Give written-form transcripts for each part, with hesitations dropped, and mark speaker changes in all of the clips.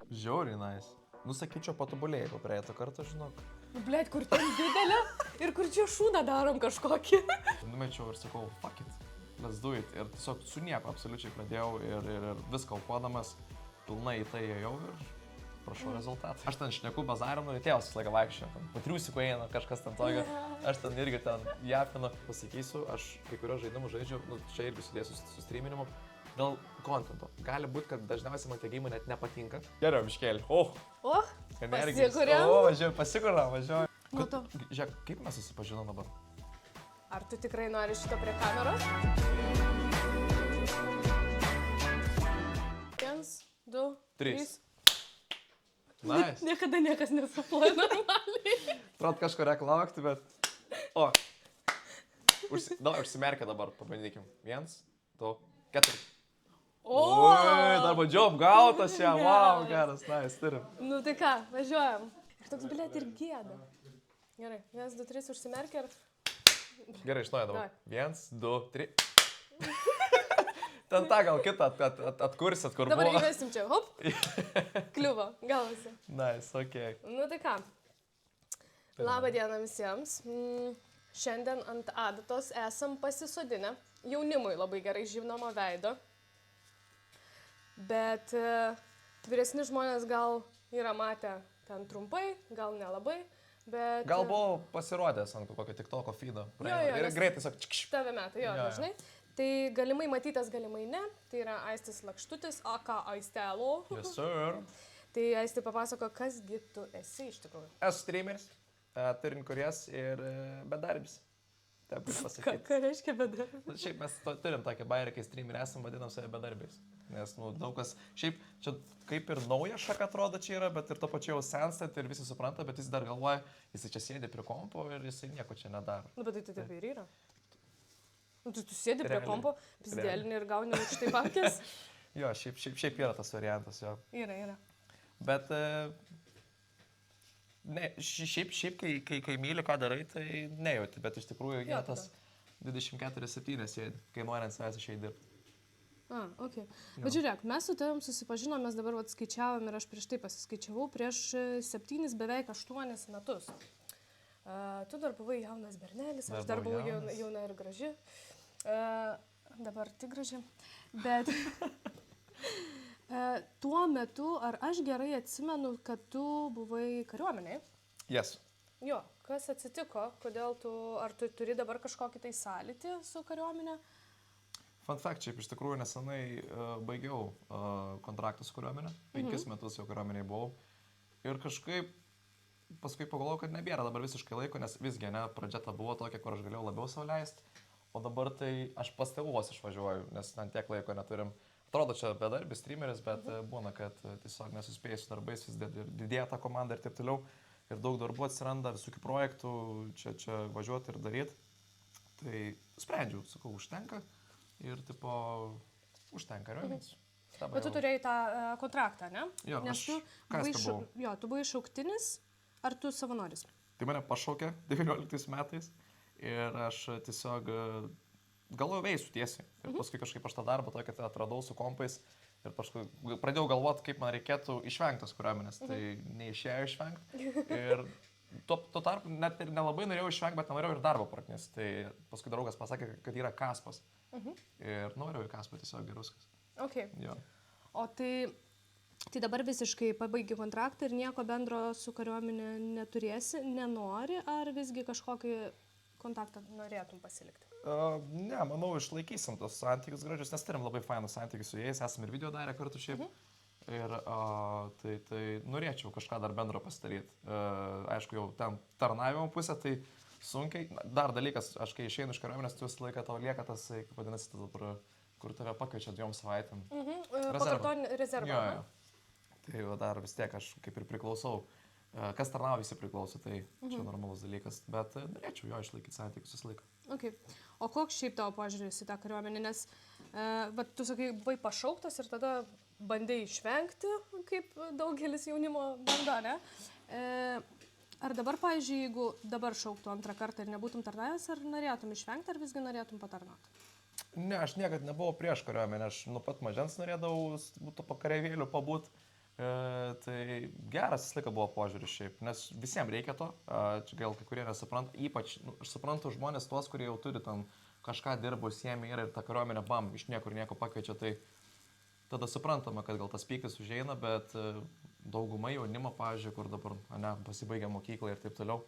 Speaker 1: Žiauriai nice. Nusakyčiau, patobulėjai po prieito karto, žinok.
Speaker 2: Nu, blėt, kur ten didelė ir kur čia šūdą darom kažkokį.
Speaker 1: Numečiau ir sakau, fuck it, let's do it. Ir tiesiog su nieko absoliučiai pradėjau ir viską aukodamas, pilnai į tai ėjau ir prašau rezultatą. Aš ten šneku bazarinu ir tėvas visą laiką vaikščioju. Patriusiku eina, kažkas ten tokio. Aš ten irgi ten japinu. Pasakysiu, aš kai kurios žaidimus žaidžiu, čia irgi sudėsiu su streaminimu. Dėl kontento. Gali būti, kad dažniausiai man tie gėjimai net nepatinka. Geriau, biškėlį.
Speaker 2: Pasikuriam.
Speaker 1: Pasikuriam, važiuoju.
Speaker 2: Nu, tu.
Speaker 1: Žiūrėk, kaip mes susipažinom dabar?
Speaker 2: Ar tu tikrai nori šito prie kameros? 1, 2, 3.
Speaker 1: Nice.
Speaker 2: Niekada niekas nesaploja normaliai.
Speaker 1: Atrodo kažko reikia laukti, bet... O. Užsimerkia dabar, pabandykim. 1, 2, 4. Oi, dar bandžiau apgautas ją, wow, geras, nice, turim.
Speaker 2: Nu tai ką, važiuojam. Ir toks, blėt, ir gėda. Gerai, 1, 2, 3 užsimerkia ir...
Speaker 1: Gerai, iš naujo dabar. 1, 2, 3. Ten tą gal kitą atkursit, kur
Speaker 2: dabar
Speaker 1: buvo.
Speaker 2: Dabar įvesim čia, hop. Kliuvo, gavosi.
Speaker 1: Nice, okei.
Speaker 2: Nu tai ką. Labą dieną visiems. Šiandien ant adatos esam pasisodinę. Jaunimui labai gerai žinomo veido. Bet vyresni žmonės gal yra matę ten trumpai, gal nelabai, bet...
Speaker 1: Gal buvo pasirodęs ant kokio TikToko feedo. Ir greitai tiesiog čikš.
Speaker 2: Tave metai, jo, dažnai. Tai galimai matytas, galimai ne. Tai yra Aistis Lakštutis, aka Aistelo.
Speaker 1: Yes, sir.
Speaker 2: Tai Aisti papasako, kasgi tu esi iš tikrųjų.
Speaker 1: Esu streameris, turin kurijas ir bedarbis. Taip pasakyti.
Speaker 2: Ką reiškia bedarbis?
Speaker 1: Šiaip mes turim tokį bairį, kai streamerį esam, vadinam save bedarbiais. Nes, daug kas, šiaip čia kaip ir nauja šaka atrodo čia yra, bet ir to pačiu jau senstat ir visi supranta, bet jis dar galvoja, jis čia sėdi prie kompo ir jisai nieko čia nedaro.
Speaker 2: Nu, bet tai taip ir yra. Nu, tu sėdi prie kompo, pizdėlinį ir gauni aukštai pakės.
Speaker 1: Jo, šiaip yra tas variantas, jo.
Speaker 2: Yra.
Speaker 1: Bet, ne, šiaip kai myli, ką darai, tai nejauti, bet iš tikrųjų yra tas 24/7 sėdi, kai nori ant savęs išeiti dirbti.
Speaker 2: Okay. Bet žiūrėk, mes su tavim susipažinom, mes dabar skaičiavom ir aš prieš tai pasiskaičiavau, prieš 7, beveik 8 metus. Tu dar buvai jaunas bernelis, aš dar buvau jauna ir graži. Dabar tik graži. Bet tuo metu, ar aš gerai atsimenu, kad tu buvai kariuomeniai?
Speaker 1: Yes.
Speaker 2: Jo, kas atsitiko, kodėl ar tu turi dabar kažkokį tai sąlytį su kariuomenė?
Speaker 1: Fun fact, šiaip iš tikrųjų nesenai baigiau kontraktą su kariuomenė, 5 metus jau kariuomeniai buvau ir kažkaip paskui pagalvojau, kad nebėra dabar visiškai laiko, nes visgi, pradžia ta buvo tokia, kur aš galėjau labiau sau leisti, o dabar tai aš pas tėvus išvažiuoju, nes ten tiek laiko neturim. Atrodo, čia bedarbis, streameris, bet būna, kad tiesiog nesuspėjai su darbais, vis didėja ta komanda ir taip toliau, ir daug darbų atsiranda, visokių projektų, čia važiuoti ir daryti, tai sprendžiau, sakau, užtenka. Ir, tipo, užtenka kariuomenės.
Speaker 2: Bet tu turėjai tą kontraktą, ne?
Speaker 1: Jo,
Speaker 2: nes tu buvai šauktinis, ar tu savanoris?
Speaker 1: Tai mane pašaukė 19 metais ir aš tiesiog galvojau veisiu tiesiai. Ir paskui kažkaip aš tą darbą tokį atradau su kompais ir paskui pradėjau galvoti, kaip man reikėtų išvengti tos kariuomenės. Tai neišėjo išvengti. Ir tuo tarpu net ir nelabai norėjau išvengti, bet nenorėjau ir darbo praktis. Tai paskui draugas pasakė, kad yra kaspas. Ir noriu į kaspą tiesiog ir viskas.
Speaker 2: Okay.
Speaker 1: Jo.
Speaker 2: O tai dabar visiškai pabaigi kontraktą ir nieko bendro su kariuomenė neturėsi, nenori, ar visgi kažkokį kontaktą norėtum pasilikti?
Speaker 1: Ne, manau, išlaikysim tos santykius gražius, nes turim labai fainus santykius su jais, esame ir video darę kartu šiaip. Ir tai norėčiau kažką dar bendro pasidaryti. Aišku, jau ten tarnavimo pusė, tai sunkiai. Dar dalykas, aš kai išeinu iš kariuomenės, tu visą laiką tau lieka tas, kaip vadinasi, kur tave pakviečia 2 savaitėm.
Speaker 2: Pakartotinį rezervą.
Speaker 1: Jo. Tai dar vis tiek aš kaip ir priklausau. Kas tarnavo, visi priklauso, tai čia normalus dalykas. Bet norėčiau jo išlaikyti santykius visą laiką.
Speaker 2: Okay. O koks šiaip tavo požiūris į tą kariuomenę? Nes tu sakai, buvai pašauktas ir tada bandai išvengti, kaip daugelis jaunimo bando, ne? Ar dabar, pavyzdžiui, jeigu dabar šauktų antrą kartą ir nebūtum tarnavęs, ar norėtum išvengti, ar visgi norėtum patarnauti?
Speaker 1: Ne, aš niekad nebuvau prieš kariuomenę, aš nuo pat mažens norėdavau būtų po kareivėlių pabūt, Tai geras visą laiką buvo požiūris šiaip, nes visiems reikia to, čia gal kai kurie nesupranta, ypač, aš suprantu žmonės tuos, kurie jau turi ten kažką dirbo, siemi ir tą kariuomenę bam, iš niekur nieko pakviečia, tai tada suprantama, kad gal tas pyktis užeina, bet dauguma jaunimo, pavyzdžiui, kur dabar, pasibaigia mokyklą ir taip toliau,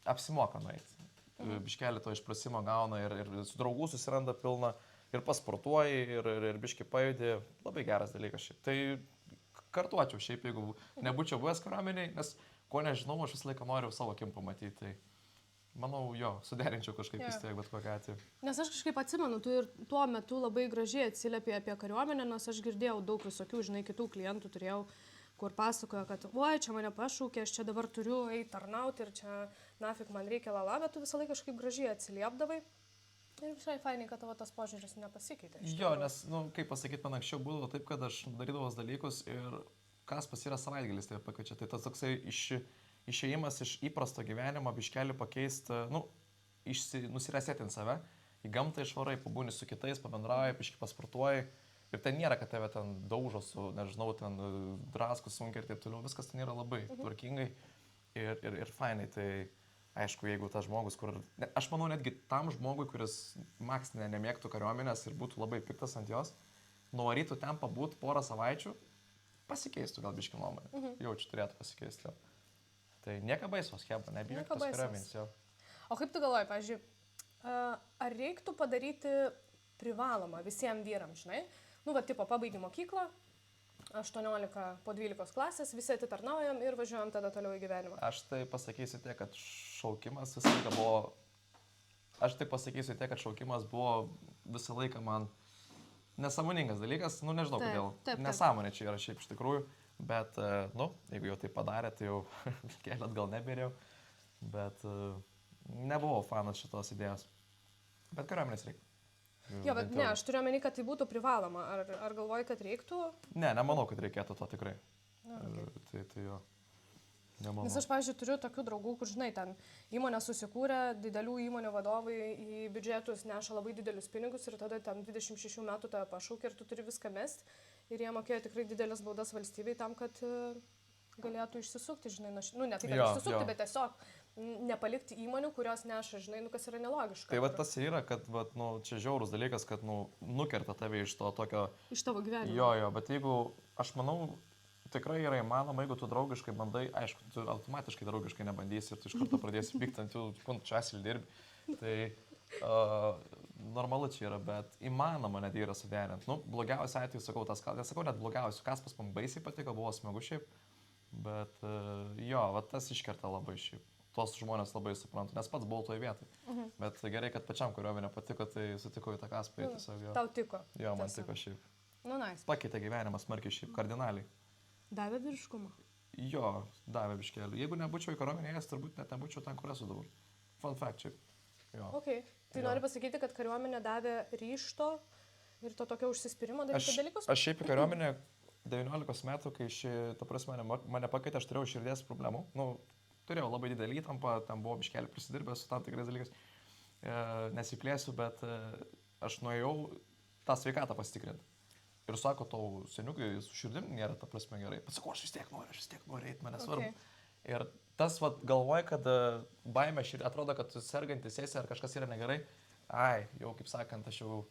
Speaker 1: apsimoka nueiti. Biškelį to išprasimo gauna ir su draugų susiranda pilną, ir pasportuoji, ir biški pajudė, labai geras dalykas šiaip. Tai kartuočiau šiaip, jeigu nebūčiau buvęs kariuomeniai, nes ko nežinau, aš visą laiką noriu savo akim pamatyti. Tai manau, suderinčiau kažkaip vis tiek, bet kokią atveju.
Speaker 2: Nes aš kažkaip atsimenu, tu ir tuo metu labai gražiai atsiliepė apie kariuomenę, nes aš girdėjau daug visokių, kitų klientų turėjau, kur pasakojo, kad, oi, čia mane pašaukė, aš čia dabar turiu eiti tarnauti ir čia, nafik, man reikia lala, bet tu visą laiką kažkaip gražiai atsiliepdavai. Ir visai fainai, kad tavo tas požiūris nepasikeitė.
Speaker 1: Nes, kaip pasakyti, man anksčiau būdavo taip, kad aš darydavau dalykus ir kas pas yra savaitgalis, tai pakviečia. Tai tas toksai išėjimas iš įprasto gyvenimo, biškelį pakeisti, nusirasetinti save, į gamtą išvarai, pabūni su kitais, pabendrauji, biški pasportuoji. Ir ten nėra, kad tave ten daužo su, nežinau, ten drasku sunkiai ir taip toliau. Viskas ten yra labai tvarkingai ir fainai. Tai aišku, jeigu tas žmogus, aš manau, netgi tam žmogui, kuris maks nemėgtų kariuomenės ir būtų labai piktas ant jos, nuvarytų ten pabūt porą savaičių, pasikeistų gal biški nuomonę. Jaučiu, turėtų pasikeisti. Tai nieko baisos, Heba, nebijok tos kariuomenės.
Speaker 2: O kaip tu galvoji, pavyzdžiui, ar reiktų padaryti privalomą visiems vyrams, žinai? Tipo, pabaigi mokyklą, 18 po 12 klasės, visi atitarnaujam ir važiuojam tada toliau į gyvenimą.
Speaker 1: Aš tai pasakysiu tiek, kad šaukimas visą laiką buvo... Aš tai pasakysiu tiek, kad šaukimas buvo visą laiką man nesąmoningas dalykas. Nežinau kodėl. Nesąmonė čia yra šiaip iš tikrųjų. Bet, jeigu jau tai padarė, tai jau keliat gal nebėriau. Bet nebuvau fanas šitos idėjos. Bet kariuomenės reikia.
Speaker 2: Bet ne, aš turiu omeny, kad tai būtų privaloma. Ar galvoji, kad reiktų?
Speaker 1: Ne, nemanau, kad reikėtų to tikrai. Okay. Tai jo. Nemanau.
Speaker 2: Nes aš, pavyzdžiui, turiu tokių draugų, kur, žinai, ten įmonė susikūrė, didelių įmonių vadovai į biudžetus neša labai didelius pinigus ir tada ten 26 metų tave pašaukia ir tu turi viską mest. Ir jie mokėjo tikrai didelės baudas valstybei tam, kad galėtų išsisukti, žinai, ne tai, kad išsisukti, bet tiesiog nepalikti įmonių, kurios neša, žinai, kas yra nelogiška.
Speaker 1: Tai tas yra, kad čia žiaurus dalykas, kad nukerta tave iš to tokio...
Speaker 2: Iš tavo gyvenimo.
Speaker 1: Jo, bet jeigu, aš manau, tikrai yra įmanoma, jeigu tu draugiškai bandai, aišku, tu automatiškai draugiškai nebandysi ir tu iš karto pradėsi pykti ant jų, kun čia esi dirbi. Tai normalu čia yra, bet įmanoma net yra suderinti. Blogiausiu atveju, sakau, nesakau net blogiausiu, kas pas man baisiai patiko, buvo smagu šiaip, bet tas iškerta labai šiaip. Tuos žmonės labai suprantu, nes pats buvau toje vietoje. Bet gerai, kad pačiam kariuomenė patiko, tai sutikau į tą kaspą.
Speaker 2: Tau tiko.
Speaker 1: Jo, man tiko šiaip.
Speaker 2: Nice.
Speaker 1: Pakeitė gyvenimą smarkiai šiaip, kardinaliai.
Speaker 2: Davė vyriškumą?
Speaker 1: Jo, davė biškelį. Jeigu nebūčiau į kariuomenę, turbūt net nebūčiau ten, kur esu dabar. Fun fact šiaip. Jo.
Speaker 2: Okay. Tai nori pasakyti, kad kariuomenė davė ryžto ir to tokio užsispyrimo daryti dalykus?
Speaker 1: Aš šiaip į kariuomenę 19 metų, kai mane pakeitė, aš turėjau širdies problemų. Turėjau labai didelį įtampą, ten buvo biškelį prisidirbęs su tam tikrais dalykais. Nesiplėsiu, bet aš nuėjau tą sveikatą pasitikrinti. Ir sako, tau seniukai su širdim nėra ta prasme gerai. Bet sakau, aš vis tiek noriu eiti, mane svarbu. Ir tas galvoja, kad baimė širdį, atrodo, kad sergantis esi ar kažkas yra negerai. Jau kaip sakant, aš jau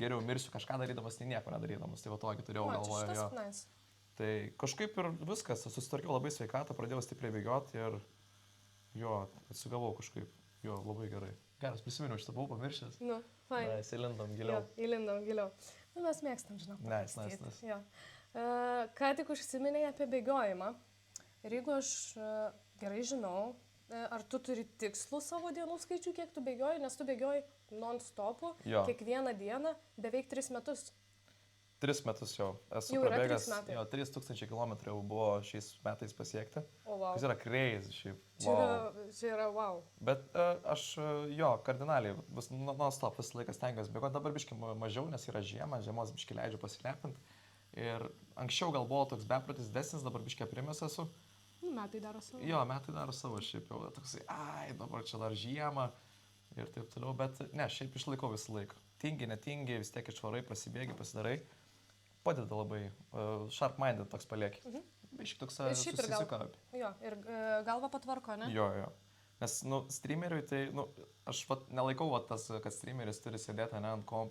Speaker 1: geriau mirsiu kažką darydamas, nei nieko nedarydamas. Tai tokį turėjau galvoje. Tai kažkaip ir viskas, susitvarkiau labai sveikatą, pradėjau stipriai bėgioti ir atsigavau kažkaip, labai gerai. Geras, prisiminiau, šitą buvau pamiršęs. Įlindom giliau.
Speaker 2: Įlindom giliau. Mes mėgstam, žinau.
Speaker 1: Nice.
Speaker 2: Ką tik užsiminėjai apie bėgiojimą. Ir jeigu aš gerai žinau, ar tu turi tikslų savo dienų skaičių, kiek tu bėgioji, nes tu bėgioji non-stopu, kiekvieną dieną, beveik 3 metus.
Speaker 1: 3 metus jau esu prabėgęs, 3000 km jau buvo šiais metais pasiekti. Kas yra crazy šiaip.
Speaker 2: Čia yra wow.
Speaker 1: Bet aš kardinaliai, non-stop visą laiką stengiuosi bėgoti, dabar biški mažiau, nes yra žiema, žiemos biški leidžiu pasilepinti. Ir anksčiau gal buvo toks bepratis desnis, dabar biški aprimęs esu.
Speaker 2: Metai daro savo.
Speaker 1: Metai daro savo šiaip jau. Toksai, dabar čia dar žiema ir taip toliau, bet ne, šiaip išlaikau visą laiką. Tingi, netingi, vis tiek išvarai, pasibėgi, pasidarai. padeda labai, sharp-minded toks palieki. Iš toks
Speaker 2: Ir šiaip ir
Speaker 1: susisika.
Speaker 2: Jo, ir galva patvarko, ne?
Speaker 1: Jo. Nes, streameriui tai, aš nelaikau tas, kad streameris turi sėdėti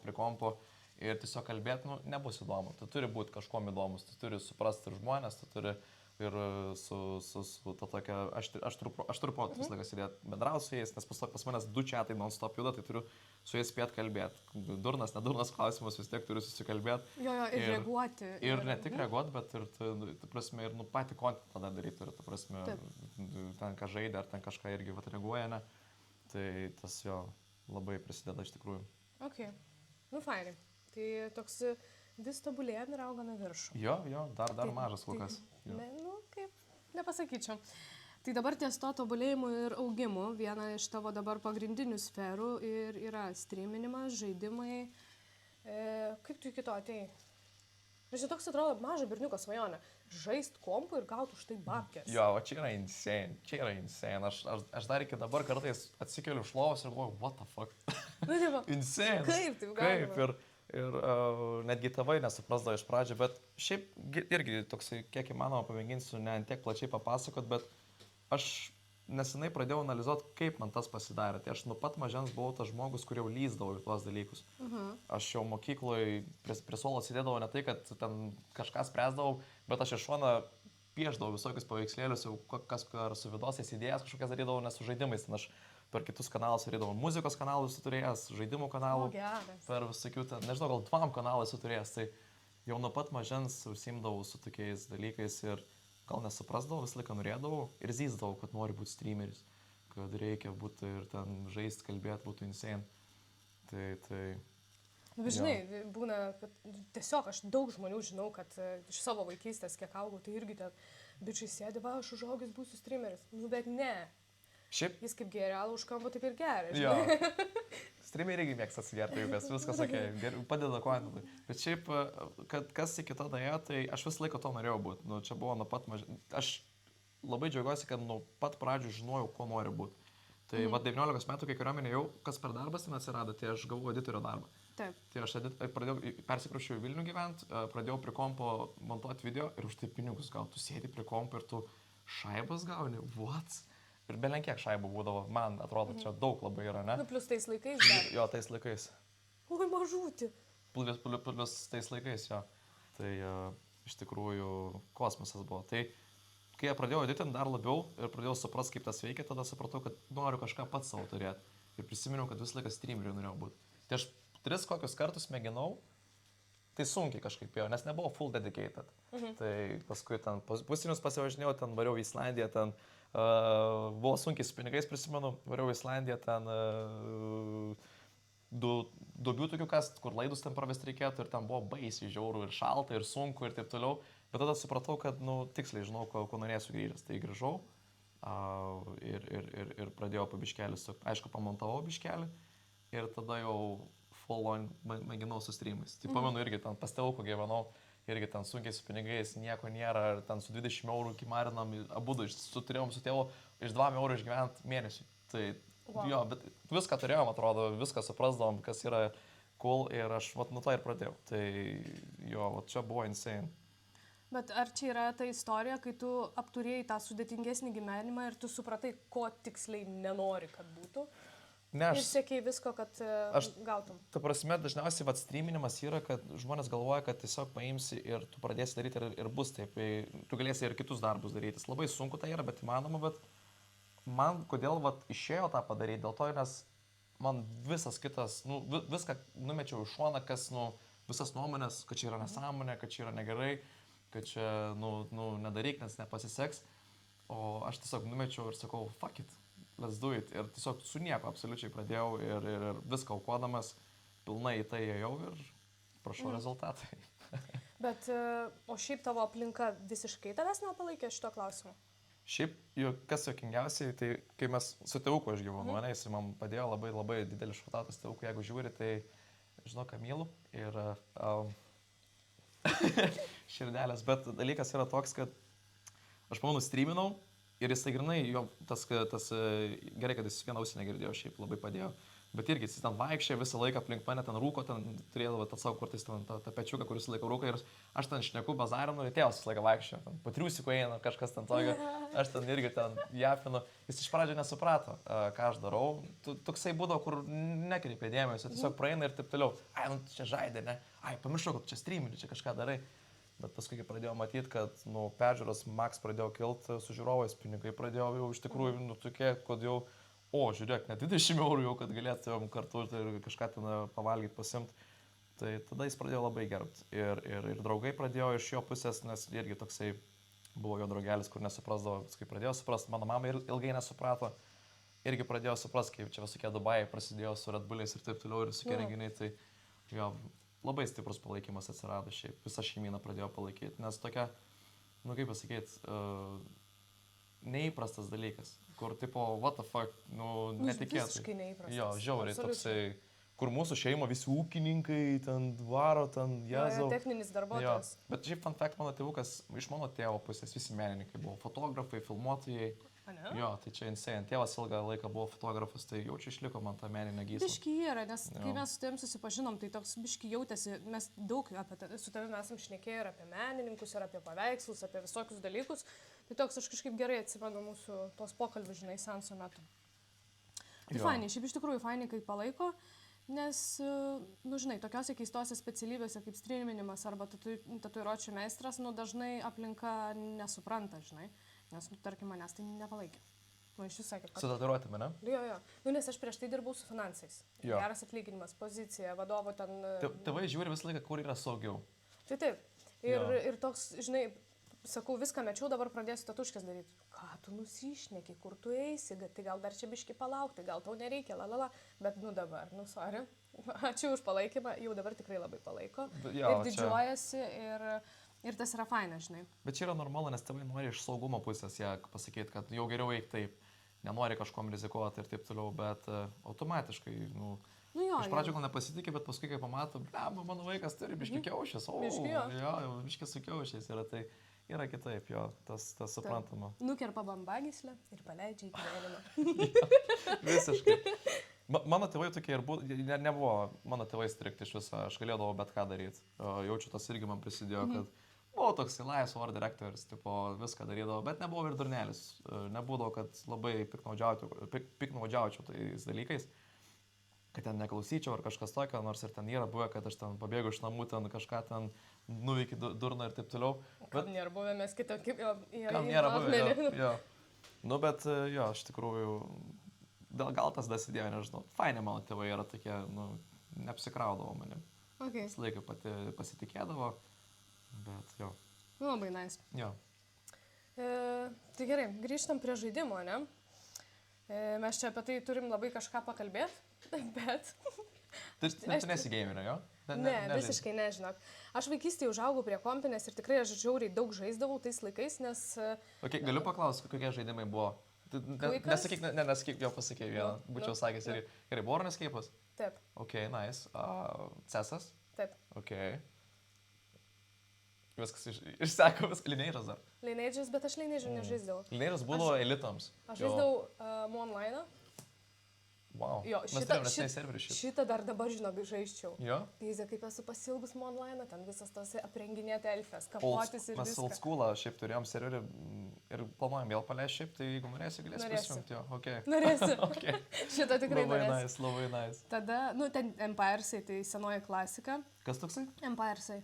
Speaker 1: prie kompo ir tiesiog kalbėti, nebus įdomu. Tu turi būti kažkuom įdomus, tu turi suprasti ir žmonės, tu turi ir su ta tokia, aš turiu po visą laiką sėdėti bendrauti su jais, nes pas manęs 2 čiatai non-stop juda, tai turiu su jais spėti kalbėti. Durnas, nedurnas klausimas, vis tiek turiu susikalbėti.
Speaker 2: Jo, ir reaguoti.
Speaker 1: Ir ne tik reaguoti, bet ir, ta prasme, ir patį kontentą tada daryti, ir, ta prasme, ten ką žaidė, ar ten kažką irgi reaguoja, ne. Tai tas jo labai prisideda iš tikrųjų.
Speaker 2: Ok, fainai. Tai toks vis tobulėjame ir augame viršų.
Speaker 1: Jo, dar mažas lukas.
Speaker 2: Kaip, nepasakyčiau. Tai dabar ties to tobulėjimu ir augimu viena iš tavo dabar pagrindinių sferų ir yra streaminimas, žaidimai. Kaip tu iki to atėjai? Nes čia toks atrodo maža berniuko svajonė. Žaist kompu ir gauti už tai babkės.
Speaker 1: Jo, o čia yra insane. Aš dar iki dabar kartais atsikeliu iš lovos ir galvoju, what the fuck? Insane.
Speaker 2: Kaip taip galima?
Speaker 1: Ir netgi tėvai nesuprasdavo iš pradžio, bet šiaip irgi toksai, kiek įmanoma, pamėginsiu ne tiek plačiai papasakot, bet aš nesenai pradėjau analizuoti, kaip man tas pasidarė. Tai aš nuo pat mažens buvau tas žmogus, kur jau lyzdavau į tuos dalykus. Aš jau mokykloje prie suolo sėdėdavau ne tai, kad ten kažką spręsdavau, bet aš iš šono piešdavau visokius paveikslėlius, jau kas su vidosiais idėjas kažkokias darydavau, nes su žaidimais. Ten aš per kitus kanalus darydavau, muzikos kanalus turėjęs, žaidimų kanalų, per visokių, nežinau, gal 2 kanalus turėjęs. Tai jau nuo pat mažens užsiimdavau su tokiais dalykais ir gal nesuprasdavau, visą laiką norėdavau ir zyzdavau, kad noriu būti streameris, kad reikia būti ir ten žaisti, kalbėti, būtų insane. Tai...
Speaker 2: Bet žinai, būna, kad tiesiog aš daug žmonių žinau, kad iš savo vaikystės, kiek augau, tai irgi ten bičiai sėdi, va, aš užaugęs būsiu streameris. Bet ne.
Speaker 1: Šiaip...
Speaker 2: Jis kaip geria, už kampo taip ir geria.
Speaker 1: Jo. Streameriai irgi mėgsta atsigerti, viskas ok, padeda kontentui. Bet šiaip, kad kas iki to daėjo, tai aš visą laiką to norėjau būti. Čia buvo nuo pat aš labai džiaugiuosi, kad nuo pat pradžių žinojau, ko noriu būti. Tai 19 metų, kai kariuomenė jau, kas per darbas ten atsirado, tai aš gavau editorio darbą.
Speaker 2: Taip.
Speaker 1: Tai aš persikrausčiau į Vilnių gyventi, pradėjau prie kompo montuoti video ir už tai pinigus gauti. Tu sėdi prie kompo ir tu šaibas gauni, what? Ir belenkiek šaibų būdavo, man atrodo, čia daug labai yra, ne?
Speaker 2: Plus tais laikais dar.
Speaker 1: Jo, tais laikais.
Speaker 2: Oi, mažutį.
Speaker 1: Plus tais laikais, jo. Tai iš tikrųjų kosmosas buvo. Tai kai pradėjau editinti dar labiau ir pradėjau suprasti, kaip tas veikia, tada supratau, kad noriu kažką pats savo turėti. Ir prisiminiau, kad visą laiką streameriu norėjau būti. Tai aš 3 kokius kartus mėginau, tai sunkiai kažkaip jau, nes nebuvau full dedicated. Tai paskui ten pusinius pasivažinėjau, ten variau į Islandiją, ten buvo sunkiai su pinigais, prisimenu, variau į Islandiją, ten duobių tokių kas, kur laidus ten pravesti reikėtų ir ten buvo baisiai žiaurų ir šalta ir sunku ir taip toliau. Bet tada supratau, kad tiksliai žinau, ko norėsiu grįžęs. Tai grįžau ir pradėjau po biškelį, aišku, pamontavau biškelį ir tada jau full on mėginau su streamais. Tai pamenu irgi ten pas tėvuką gyvenau, irgi ten sunkiai su pinigais, nieko nėra, ir ten su 20 eurų kimarinam, abudu turėjom su tėvu iš 2 eurų išgyventi mėnesį. Tai jo, bet viską turėjom, atrodo, viską suprasdavom, kas yra cool ir aš nuo to ir pradėjau. Tai jo, čia buvo insane.
Speaker 2: Bet ar čia yra ta istorija, kai tu apturėjai tą sudėtingesnį gyvenimą ir tu supratai, ko tiksliai nenori, kad būtų?
Speaker 1: Ne,
Speaker 2: ir siekiai visko, kad gautum.
Speaker 1: Ta prasme, dažniausiai streaminimas yra, kad žmonės galvoja, kad tiesiog paimsi ir tu pradėsi daryti ir bus taip. Tu galėsi ir kitus darbus daryti. Labai sunku tai yra, bet įmanoma, bet man kodėl išėjo tą padaryti, dėl to, nes man visas kitas, viską numečiau iš šoną, kas, visas nuomonės, kad čia yra nesąmonė, kad čia yra negerai, kad čia, nedaryk, nes nepasiseks. O aš tiesiog numečiau ir sakau, fuck it, let's do it. Ir tiesiog su nieko absoliučiai pradėjau ir viską aukodamas, pilnai į tai ėjau ir prašau rezultatai.
Speaker 2: Bet, o šiaip tavo aplinka visiškai tavęs nepalaikė šito klausimu?
Speaker 1: Šiaip, kas juokingiausiai, tai kai mes su tėvuku aš gyvenu, jis man padėjo labai, labai didelis šautautas tėvuku, jeigu žiūri, tai žinau, ką mylu ir širdelės, bet dalykas yra toks, kad aš pamenu streaminau ir jisai grinai, jo, tas gerai, kad jis vieną ausį negirdėjo, šiaip labai padėjo. Bet irgi jis ten vaikščia visą laiką aplink mane, ten rūko, ten turėdavo tą savo kartais tą pečiuką, kuris visą laiką rūko ir aš ten šneku bazarinu, ir tėvas visą laiką vaikščia, po triusikų eina kažkas ten tokio, aš ten irgi ten japinu. Jis iš pradžio nesuprato, ką aš darau. Toksai būdavo, kur nekreipė dėmesio, tiesiog praeina ir taip toliau. Ai, nu čia žaidė, ne? Ai, pamiršau, kad čia streamini, čia kažką darai. Bet paskui, kai pradėjau matyti, kad peržiūros max pradėjo kilti, su žiūrovais pinigai pradėjo jau iš tikrųjų tokie, kad jau, žiūrėk, net 20 eurų jau, kad galėtumėm kartu ir kažką ten pavalgyti, pasimti. Tai tada jis pradėjo labai gerbti. Ir draugai pradėjo iš jo pusės, nes irgi toksai buvo jo draugelis, kur nesuprasdavo, kai pradėjo suprasti, mano mama ilgai nesuprato, irgi pradėjo suprasti, kaip čia visokie Dubajai prasidėjo su Red Bullais ir taip toliau ir visokie renginiai, tai jo labai stiprus palaikymas atsirado šiaip, visa šeimyna pradėjo palaikyti, nes tokia, kaip pasakyti, neįprastas dalykas, kur tipo, what the fuck, netikėtai.
Speaker 2: Visiškai neįprastas.
Speaker 1: Jo, žiauriai toksai, kur mūsų šeima visi ūkininkai, ten dvaro, ten jazau.
Speaker 2: Techninis darbuotojas.
Speaker 1: Jo. Bet šiaip fun fact, mano tėvukas, iš mano tėvo pusės visi menininkai buvo, fotografai, filmuotojai. Jo, tai čia insane. Tėvas ilgą laiką buvo fotografas, tai jau čia išliko man tą meninę gyslą.
Speaker 2: Biški yra, nes kai mes su tavim susipažinom, tai toks biški jautėsi, mes daug su tavim esam šnekėję ir apie menininkus, ir apie paveikslus, apie visokius dalykus. Tai toks aš kažkaip gerai atsimenu mūsų tos pokalbius, žinai, seanso metu. Tai fainai, šiaip iš tikrųjų fainai, kai palaiko, nes, žinai, tokiose keistose specialybėse kaip streaminimas arba tatuiruočių meistras, dažnai aplinka nesupranta, žinai. Nes, tarkim, manęs tai nepalaikė. Iš vis sakė, kad...
Speaker 1: Su tatuiruotėme, ne?
Speaker 2: Jo. Nes aš prieš tai dirbau su finansais. Jo. Geras atlyginimas, pozicija, vadovo ten...
Speaker 1: Tėvai žiūri visą laiką, kur yra saugiau.
Speaker 2: Tai taip. Ir toks, žinai, sakau, viską mečiau, dabar pradėsiu tatuškės daryti. Ką tu nusišneki, kur tu eisi, tai gal dar čia biški palaukti, gal tau nereikia, lalala. Bet, dabar, sorry. Ačiū už palaikymą, jau dabar tikrai labai palaiko. Jo, ir didžiuojasi ir tas yra faina, žinai. Bet
Speaker 1: čia yra normalu, nes tėvai nori iš saugumo pusės ją pasakyti, kad jau geriau eik taip, nenori kažkom rizikuoti ir taip toliau, bet automatiškai, iš pradžių gal nepasitikė, bet paskui, kai pamato, mano vaikas turi biški kiaušės, biški su kiaušiais yra, tai yra kitaip, tas suprantama.
Speaker 2: Nukerpa bambagyslę ir paleidžia į gyvenimą.
Speaker 1: Visiškai. Mano tėvai tokie ir buvo, nebuvo mano tėvai strikti iš viso, aš galėdavau bet ką daryti. Jaučiu, tas irgi man prisidėjo, kad buvau toks laisvas art directors, tipo, viską darydavau, bet nebuvau ir durnelis. Nebūdavo, kad labai piknaudžiaučiau tais dalykais, kad ten neklausyčiau ar kažkas tokio, nors ir ten yra buvę, kad aš ten pabėgu iš namų, ten kažką ten nuveiki durną ir taip toliau.
Speaker 2: Kam nėra buvę, mes kitokie,
Speaker 1: kam nėra buvę, jo. Bet jo, iš tikrųjų... Gal tas dasidėjo, nežinau. Fainai mano tėvai yra tokie, neapsikraudavo manim.
Speaker 2: Okay.
Speaker 1: Vis laiką pati pasitikėdavo, bet jo.
Speaker 2: Labai nice.
Speaker 1: Jo.
Speaker 2: Tai gerai, grįžtam prie žaidimo, ne? Mes čia apie tai turim labai kažką pakalbėti, bet...
Speaker 1: Tu nesi gamerė, jo?
Speaker 2: Ne, visiškai nežinok. Aš vaikystėje užaugau prie kompinės ir tikrai aš žiauriai daug žaisdavau tais laikais, nes...
Speaker 1: Okay, galiu paklausti, kokie žaidimai buvo? Nesakyk, jau pasakėjai vieną, būčiau sakęs ir gerai, buvo Runescape'as?
Speaker 2: Taip.
Speaker 1: Ok, nice. CES'as?
Speaker 2: Taip.
Speaker 1: Ok. Viskas išseko, viskas. Lineage'as dar?
Speaker 2: Lineage'as, bet aš Lineage'ų nežaisdavau.
Speaker 1: Lineage'as būdavo elitams.
Speaker 2: Aš žaisdavau Online'ą.
Speaker 1: Wow.
Speaker 2: Jo, šitą dar dabar, žinok, žaisčiau.
Speaker 1: Jo?
Speaker 2: Geizė, kaip esu pasilgus Online'ą, ten visas tos aprenginėti elfės, kapotis ir
Speaker 1: mes
Speaker 2: viską.
Speaker 1: Mes old school'ą šiaip turėjom serverį ir planuojam vėl paleisti šiaip, tai jeigu norėsi, galėsi prisijungti jo. Okay.
Speaker 2: Norėsiu.
Speaker 1: Okay.
Speaker 2: Šitą tikrai norėsiu.
Speaker 1: Labai nice.
Speaker 2: Tada, ten Empires'ai, tai senoji klasika.
Speaker 1: Kas toksai?
Speaker 2: Empires'ai.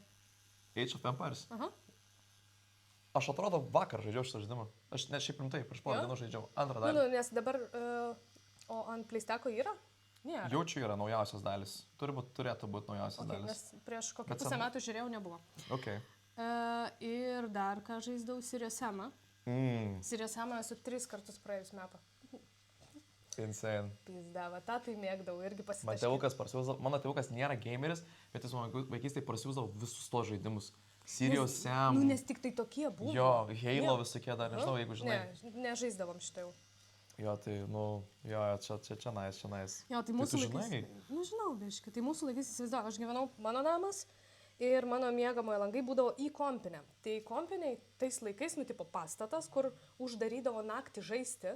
Speaker 1: Age of Empires?
Speaker 2: Aha.
Speaker 1: Aš atrodo vakar žaidžiau šitą žaidimą. Aš net šiaip rimtai, prieš porą dienų žaidžiau. Antrą dalį.
Speaker 2: Nes dabar... O ant PlayStation'o yra? Nėra.
Speaker 1: Jaučiu yra naujausias dalis. Turėtų būti naujausias dalis.
Speaker 2: Nes prieš kokį pusę metų žiūrėjau, nebuvo.
Speaker 1: Okay.
Speaker 2: Ir dar ką žaisdavau Serious Sam'ą. Serious Sam'ą esu 3 kartus praėjus metą.
Speaker 1: Insane.
Speaker 2: Pizdava, tą tai mėgdavau irgi pasitaškyti.
Speaker 1: Mano tėvukas nėra gameris, bet jis mano vaikystėje prasiūsdavo visus tos žaidimus. Serious Sam.
Speaker 2: Nes tik tai tokie buvo.
Speaker 1: Jo, Halo visokie dar, nežinau, jeigu žinai.
Speaker 2: Ne, nežaisdavom šitą jau.
Speaker 1: Jo, tai, čia nice.
Speaker 2: Jo, tai mūsų laikais... žinau, biškai. Tai mūsų laikais, įsivaizduoju, aš gyvenau mano namas ir mano miegamoje langai būdavo į kompinę. Tai kompiniai tais laikais, tipo pastatas, kur uždarydavo naktį žaisti,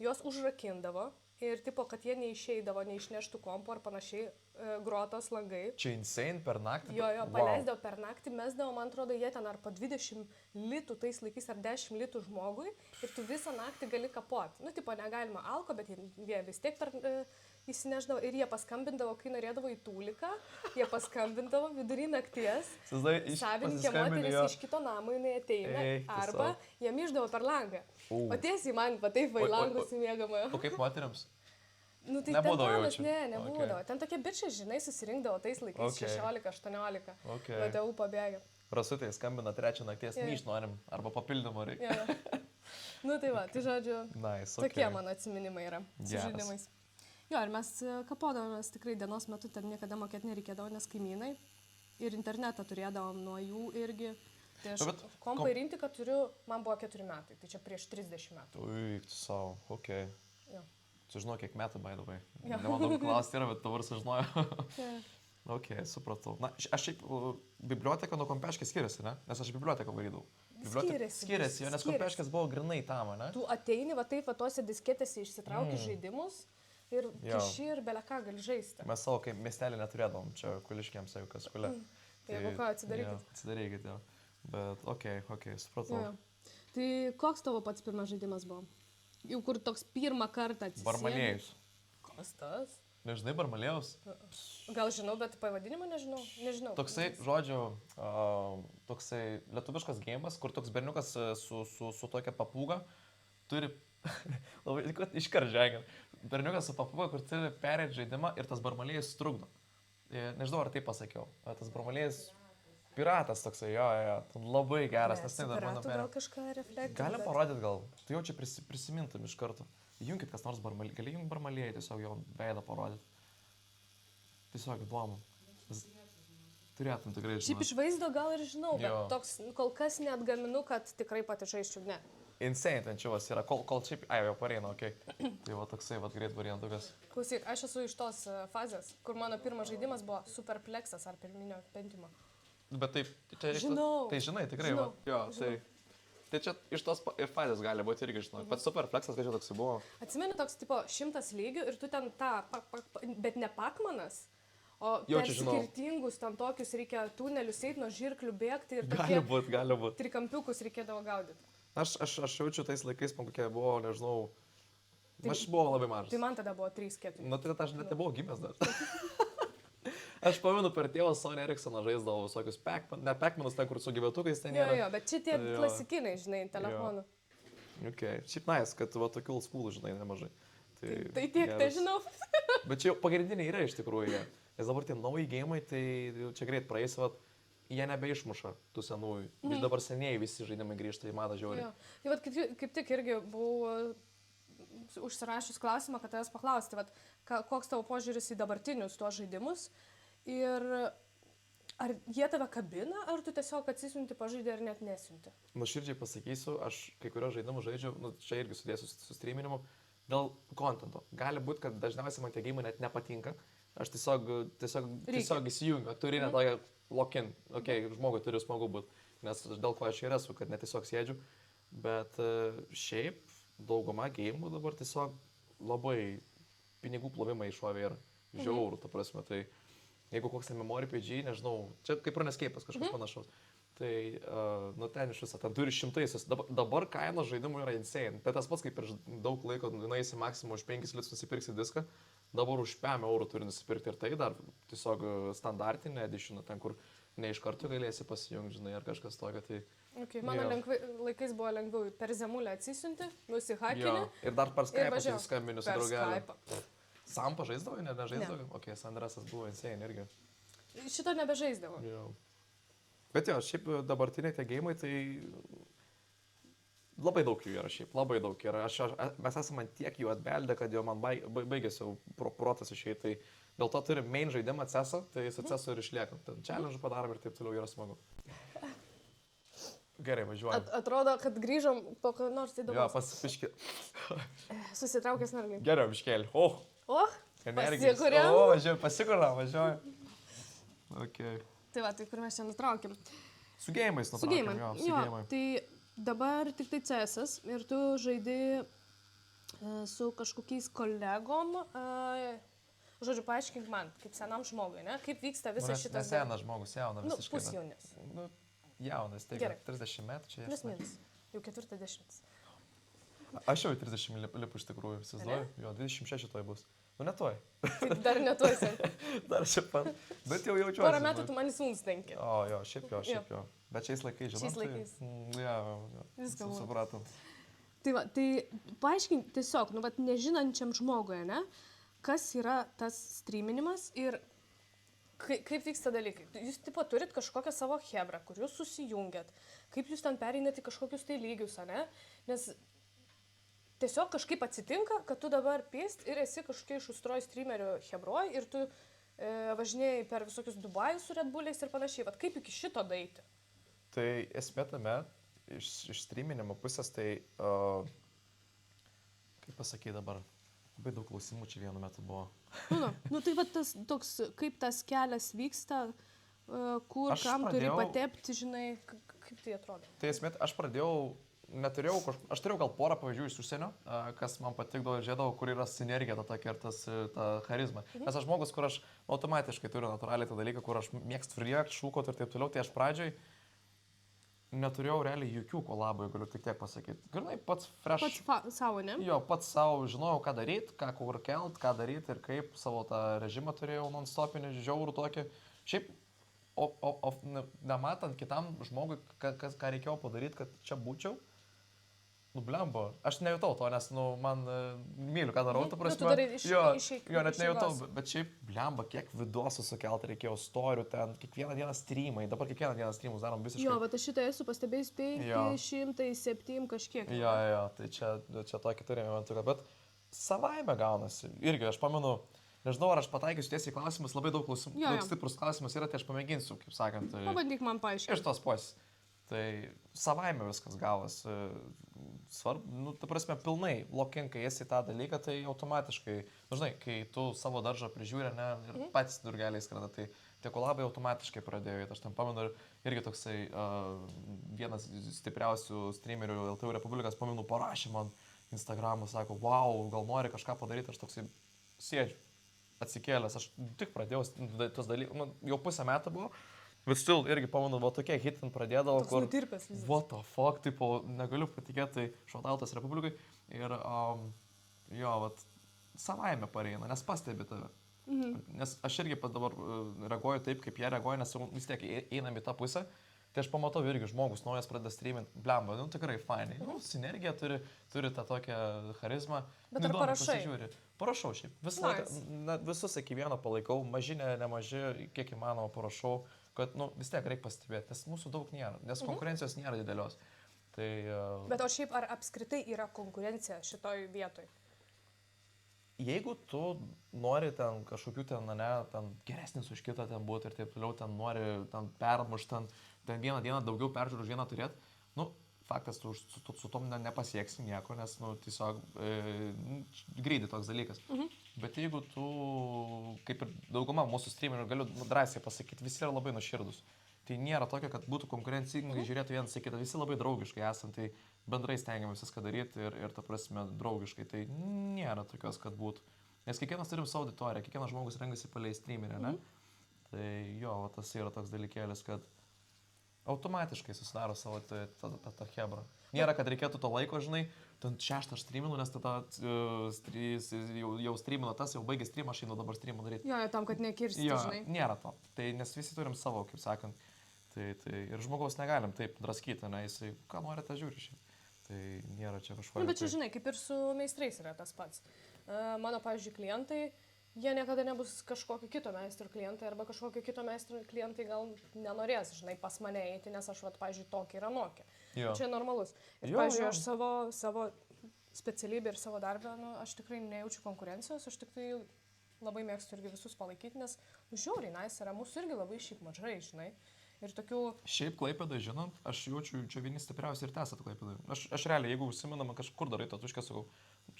Speaker 2: juos užrakindavo ir tipo, kad jie neišeidavo, neišneštų kompo ar panašiai, grotos langai.
Speaker 1: Čia insane per naktį?
Speaker 2: Jo, paleisdavo per naktį, mesdavo, man atrodo, jie ten ar po 20 litų tais laikais, ar 10 litų žmogui ir tu visą naktį gali kapoti. Nu, tipo, negalima alko, bet jie vis tiek įsineždavo ir jie paskambindavo, kai norėdavo į tūliką, jie paskambindavo vidury nakties, savininkė moteris iš kito namo jinai ateina, arba jie myždavo per langą. O tiesiai man, taip, vai langus įmėgamojo.
Speaker 1: O kaip moteriams?
Speaker 2: Nu, tai
Speaker 1: nebūdavo jaučiu.
Speaker 2: Nebūdavo. Ten tokie bičiai, žinai, susirinkdavo tais laikais 16-18. Nuo tėvų pabėgė.
Speaker 1: Rasutė skambina 3 nakties, myš norim, arba papildymo reikia.
Speaker 2: Nu tai va, tai žodžiu,
Speaker 1: nice,
Speaker 2: tokie mano atsiminimai yra su žaidimais. Jo, ir mes kapodavomės tikrai dienos metu, ten niekada mokėti nereikėdavo, nes kaimynai ir internetą turėdavom nuo jų irgi. Tai aš kompą ir intiką turiu, man buvo 4 metai, tai čia prieš 30 metų.
Speaker 1: Ui, tu savo, okei. Čia žinau, kiek metų, by the way.
Speaker 2: Jo.
Speaker 1: Nemanau, klausti yra, bet dabar sužinojau. Ok, supratau. Na, aš šiaip biblioteka nuo kompeškės skiriasi, ne? Nes aš biblioteką varydavau. Skiriasi, nes kompeškės buvo grinai tam, ne?
Speaker 2: Tu ateini, va taip, va tose disketėse išsitrauki žaidimus ir kiši ir beleką gali žaisti.
Speaker 1: Mes savo kaip miestelį neturėdavom, čia kuliškiams, jeigu kas kulia.
Speaker 2: Jeigu ką, atsidarykit.
Speaker 1: Atsidarykit, jo. Bet, ok, supratau.
Speaker 2: Tai koks tavo pats pirmas žaidimas buvo? Jau kur toks pirmą kartą atsisėdė.
Speaker 1: Barmalėjus.
Speaker 2: Kas tas?
Speaker 1: Nežinai Barmalėjus?
Speaker 2: Gal žinau, bet pavadinimą nežinau.
Speaker 1: Toksai, žodžiu, toksai lietuviškas gėjimas, kur toks berniukas su tokia papūga turi, labai iškart žengiant, berniukas su papūga, kur turi perėti žaidimą ir tas Barmalėjus trukdo. Nežinau, ar taip pasakiau. Tas Barmalėjus piratas toksai, jo, labai geras, nes tai dar mano perė.
Speaker 2: Gal kažką reflektuoti.
Speaker 1: Galim parodyti gal, tu jau čia prisimintum iš karto. Junkit kas nors Barmalėjai, gali jung Barmalėjai tiesiog jo veidą parodyti. Tiesiog įdomu. Turėtum tikrai žinoti.
Speaker 2: Šiaip iš vaizdo gal ir žinau, bet toks kol kas net gaminu, kad tikrai pati žaisčiau, ne.
Speaker 1: Insane ten čiuvas yra, kol šiaip, jau pareina, okei. Tai va toksai, va greit variantukas.
Speaker 2: Klausyk, aš esu iš tos fazės, kur mano pirmas žaidimas buvo Superplexas ar pirminio pentimo.
Speaker 1: Bet taip, čia
Speaker 2: žinau.
Speaker 1: Tai žinai, tikrai.
Speaker 2: Žinau.
Speaker 1: Jo, tai čia iš tos ir fazės gali būti irgi, žinau. Pats Superplexas, kad čia toks buvo.
Speaker 2: Atsimeni toks, tipo, 100 lygių ir tu ten tą, bet ne pakmanas, o
Speaker 1: jo,
Speaker 2: per skirtingus ten tokius reikia tunelius eiti, nuo žirklių bėgti ir tokie
Speaker 1: gali būt.
Speaker 2: Trikampiukus reikėdavo gaudyti.
Speaker 1: Aš jaučiu tais laikais, man kokie buvo, nežinau, aš buvau labai mažas.
Speaker 2: Tai man tada buvo 3-4.
Speaker 1: Nu, tai aš net nebuvau gimęs dar. Aš pamenu, per tėvą Sony Ericssoną žaisdavau visokius Pac-Manus, ten kur su gyvetukais ten yra.
Speaker 2: Jo, bet čia tie klasikiniai, žinai, telefonų.
Speaker 1: Ok, šiaip nice, kad va tokių old school, žinai, nemažai.
Speaker 2: Tai tiek, tai žinau.
Speaker 1: Bet čia jau pagrindiniai yra iš tikrųjų jie. Nes dabar tie nauji gėjimai, tai čia greit praeis, va, jie nebeišmuša tų senųjų. Ir dabar seniai visi žaidimai grįžta į madą žiauriai.
Speaker 2: Tai va, kaip tik irgi buvau užsirašius klausimą, kad tavęs paklausti, va, koks tavo požiūris į dabartinius tuos žaidimus. Ir ar jie tave kabina, ar tu tiesiog atsisiunti pažaidį ir net nesiunti?
Speaker 1: Nuoširdžiai pasakysiu, aš kai kurios žaidimus žaidžiu, čia irgi sudėsiu su streaminimu, dėl kontento. Gali būti, kad dažniausiai man tie gėjimai net nepatinka. Aš tiesiog įsijungiu, turi net tokią lock-in. Ok, žmogui turi smagu būti, nes dėl ko aš ir esu, kad net tiesiog sėdžiu. Bet šiaip dauguma gėjimų dabar tiesiog labai pinigų plovimai iššovė ir žiaurų, ta prasme. Tai jeigu koks memory PG, nežinau, čia kaip Runescape'as kažkas panašaus, tai, nu ten iš viso, ten turi šimtais, dabar kainos žaidimų yra insane, tai tas pats kaip ir daug laiko, nueisi maksimum už 5 litus nusipirksi diską, dabar už 5 eurų turi nusipirkti ir tai dar tiesiog standartinė edition, ten kur ne iš karto galėsi pasijungti, žinai, ar kažkas tokio, tai...
Speaker 2: Okay, mano laikais buvo lengviau, per zemulę atsisiunti, nusihakini.
Speaker 1: Ir dar per Skype'ą susiskambini su draugeliu.
Speaker 2: Skype'ą.
Speaker 1: Sam pažaisdavai, nežaisdavai? Ok, Sandrasas buvo insane irgi.
Speaker 2: Šito nebežaisdavo.
Speaker 1: Jo. Bet jo, šiaip dabartiniai tie gėjimai, tai labai daug jų yra šiaip, labai daug yra. Mes esame tiek jų atbeldę, kad jau man baigėsi jau protas išėjai, tai dėl to turi main žaidimą CESą, tai su CESu ir išliekam. Ten challenge padarom ir taip toliau yra smagu. Gerai, važiuojam.
Speaker 2: Atrodo, kad grįžom po ko nors įdomus.
Speaker 1: Jo, pasipiškė.
Speaker 2: Susitraukęs nargiai.
Speaker 1: Gerai, biškėlį.
Speaker 2: Pasikuriam.
Speaker 1: Važiuojam. Okay.
Speaker 2: Tai va, tai kur mes čia nutraukėm?
Speaker 1: Su gėjimais nutraukėm.
Speaker 2: Jo, tai dabar tik tai CS'as ir tu žaidi su kažkokiais kolegom. Žodžiu, paaiškink man, kaip senam žmogui, ne? Kaip vyksta visas šitas...
Speaker 1: Nesenas žmogus, jaunas
Speaker 2: Nu,
Speaker 1: visiškai.
Speaker 2: pusjaunis.
Speaker 1: Nu, jaunas, tai
Speaker 2: Gerai.
Speaker 1: 30 metų čia.
Speaker 2: Plius minus. Jau 40.
Speaker 1: Aš jau į 30 lipu iš tikrųjų, įsivaizduoju. Jo, 26 toj bus. Nu, ne toj.
Speaker 2: Tai dar netuosi.
Speaker 1: Dar čia pat. Bet jau jaučiuosi.
Speaker 2: Porą metų tu man įsūns tenki.
Speaker 1: O, jo, šiaip jo. Bet šiais laikais, žinai.
Speaker 2: Šiais laikais.
Speaker 1: Jo.
Speaker 2: Viską būna.
Speaker 1: Supratom.
Speaker 2: Tai va, tai paaiškink tiesiog, nu, vat nežinančiam žmogui, ne, kas yra tas streaminimas ir kaip vyksta dalykai. Jūs, tipo, turit kažkokią savo hebrą, kur jūs susijungiat, kaip jūs ten pereinat į kažkokius tai lygius, ne, nes tiesiog kažkaip atsitinka, kad tu dabar pėst ir esi kažkokia iš užstroj streamerių hebroj ir tu važinėjai per visokius Dubajus su Red Bullais ir panašiai. Vat kaip iki šito daeiti?
Speaker 1: Tai esmė tame, iš streaminimo pusės, tai, kaip pasakyti dabar, labai daug klausimų čia vienu metu buvo.
Speaker 2: Nu tai va tas toks, kaip tas kelias vyksta, kur,
Speaker 1: Aš
Speaker 2: kam turi
Speaker 1: pradėjau-
Speaker 2: patepti, žinai, kaip tai atrodo.
Speaker 1: Tai esmė, aš turėjau gal porą pavyzdžių iš užsienio, kas man patikdavo ir žiūrėdavau, kur yra sinergija ta tokia ir ta charizma. Nes aš žmogus, kur aš automatiškai turiu natūraliai tą dalyką, kur aš mėgstu friekt, šūkot ir taip toliau, tai aš pradžioj neturėjau realiai jokių kolabų, galiu tik tiek pasakyti. Grinai, pats fresh.
Speaker 2: Pats savo, ne?
Speaker 1: Jo, pats savo žinojau, ką daryti, ką kur kelt, ką daryti ir kaip savo tą režimą turėjau non-stopinį, žiaurų tokį. Šiaip, nematant kitam žmogui, ką reikėjo padaryti, kad čia būčiau, nu, blembo. Aš nejutau to, nes, nu, man myliu, ką darau, ta prasme.
Speaker 2: Tu darai
Speaker 1: Jo, net nejutau, bet šiaip, blemba, kiek viduose sukelti reikėjo, storių ten, kiekvieną dieną streamai, dabar kiekvieną dieną streamus darom visiškai.
Speaker 2: Jo, bet aš šitą esu pastebėjus 507 kažkiek.
Speaker 1: Jo, tai čia tokį turėjome metuką, bet savaime gaunasi. Irgi, aš pamenu, nežinau, ar aš pataikysiu tiesiai į klausimus, labai daug klausimų, daug stiprus klausimus yra, tai aš pamėginsiu, kaip sakant.
Speaker 2: Pabandyk man paaiškinti.
Speaker 1: Iš tos pusės. Tai savaime viskas gavosi. Svarbu, nu, ta prasme, pilnai lokin, kai esi tą dalyką, tai automatiškai, nu, žinai, kai tu savo daržą prižiūri, ne, ir patys durgeliai skrenda, tai tie kolabai automatiškai pradėjo. Aš ten pamenu irgi toksai vienas stipriausių streamerių LTV Republikas, pamenu, parašė man Instagram'ą, sako, wow, gal nori kažką padaryti, aš toksai sėdžiu, atsikėlęs, aš tik pradėjau tos dalykus, nu, jau pusę metų buvo. Bet still irgi pamenu, va tokie hitin pradėdavo,
Speaker 2: Toks
Speaker 1: kur...
Speaker 2: nutirpęs visas.
Speaker 1: What the fuck, tipo, negaliu patikėti, tai šautautas Republikai. Ir jo, vat, savaime pareina, nes pastebi tave. Nes aš irgi dabar reaguoju taip, kaip jie reaguoja, nes vis tiek einam į tą pusę. Tai aš pamatau irgi žmogus naujas pradeda streamint, blemba, nu tikrai fainai. Nu, sinergija turi tą tokią charizmą.
Speaker 2: Bet ar parašai?
Speaker 1: Parašau šiaip. Visus iki vieno palaikau, maži, nemaži, kiek įmanoma parašau. Kad, nu, vis tiek reikia pastebėti, nes mūsų daug nėra, nes konkurencijos nėra didelios. Tai,
Speaker 2: Bet o šiaip ar apskritai yra konkurencija šitoj vietoj?
Speaker 1: Jeigu tu nori ten kažkokių ten geresnis už kitą ten būti ir taip toliau, ten nori ten permušti, ten vieną dieną daugiau peržiūrų už vieną turėti, nu, faktas, tu su tom nepasieksi nieko, nes, nu, tiesiog greidai toks dalykas. Bet jeigu tu, kaip ir dauguma mūsų streamerių, galiu drąsiai pasakyti, visi yra labai nuoširdus. Tai nėra tokio, kad būtų konkurencingai žiūrėtų vienas į kitą, visi labai draugiškai esam, tai bendrai stengiamės viską daryti ir ta prasme draugiškai, tai nėra tokios, kad būtų. Nes kiekvienas turim savo auditoriją, kiekvienas žmogus renkasi palei streamerį, ne? Tai jo, tas yra toks dalykėlis, kad automatiškai susidaro savo tą hebrą. Nėra, kad reikėtų to laiko, žinai, ten 6 aš streaminu, nes tada jau streamino tas, jau baigė streamą, aš einu dabar streamą daryti.
Speaker 2: Jo, tam, kad nekirsti,
Speaker 1: Jo,
Speaker 2: žinai.
Speaker 1: nėra to. Tai nes visi turim savo, kaip sakant. Tai ir žmogaus negalim taip draskyti, ne, jisai, ką nori, tą žiūri šiaip. Tai nėra čia kažko.
Speaker 2: Nu, bet čia, žinai, kaip ir su meistrais yra tas pats. Mano, pavyzdžiui, klientai, jie niekada nebus kažkokio kito meistro klientai arba kažkokio kito meistro klientai gal nenorės, žinai, pas mane eiti, nes aš, vat, pavyzdžiui, tokį ir anokį. Čia normalus. Ir, pavyzdžiui, aš savo specialybę ir savo darbę, nu, aš tikrai nejaučiu konkurencijos, aš tik tai labai mėgstu irgi visus palaikyti, nes žiauriai nice yra, mūsų irgi labai šiaip mažai, žinai. Ir tokių...
Speaker 1: Šiaip Klaipėdai, žinant, aš jaučiu čia vieni stipriausiai ir tęsat Klaipėdai. Aš realiai, jeigu užsiminama kažkur darai tą tuškę, sakau,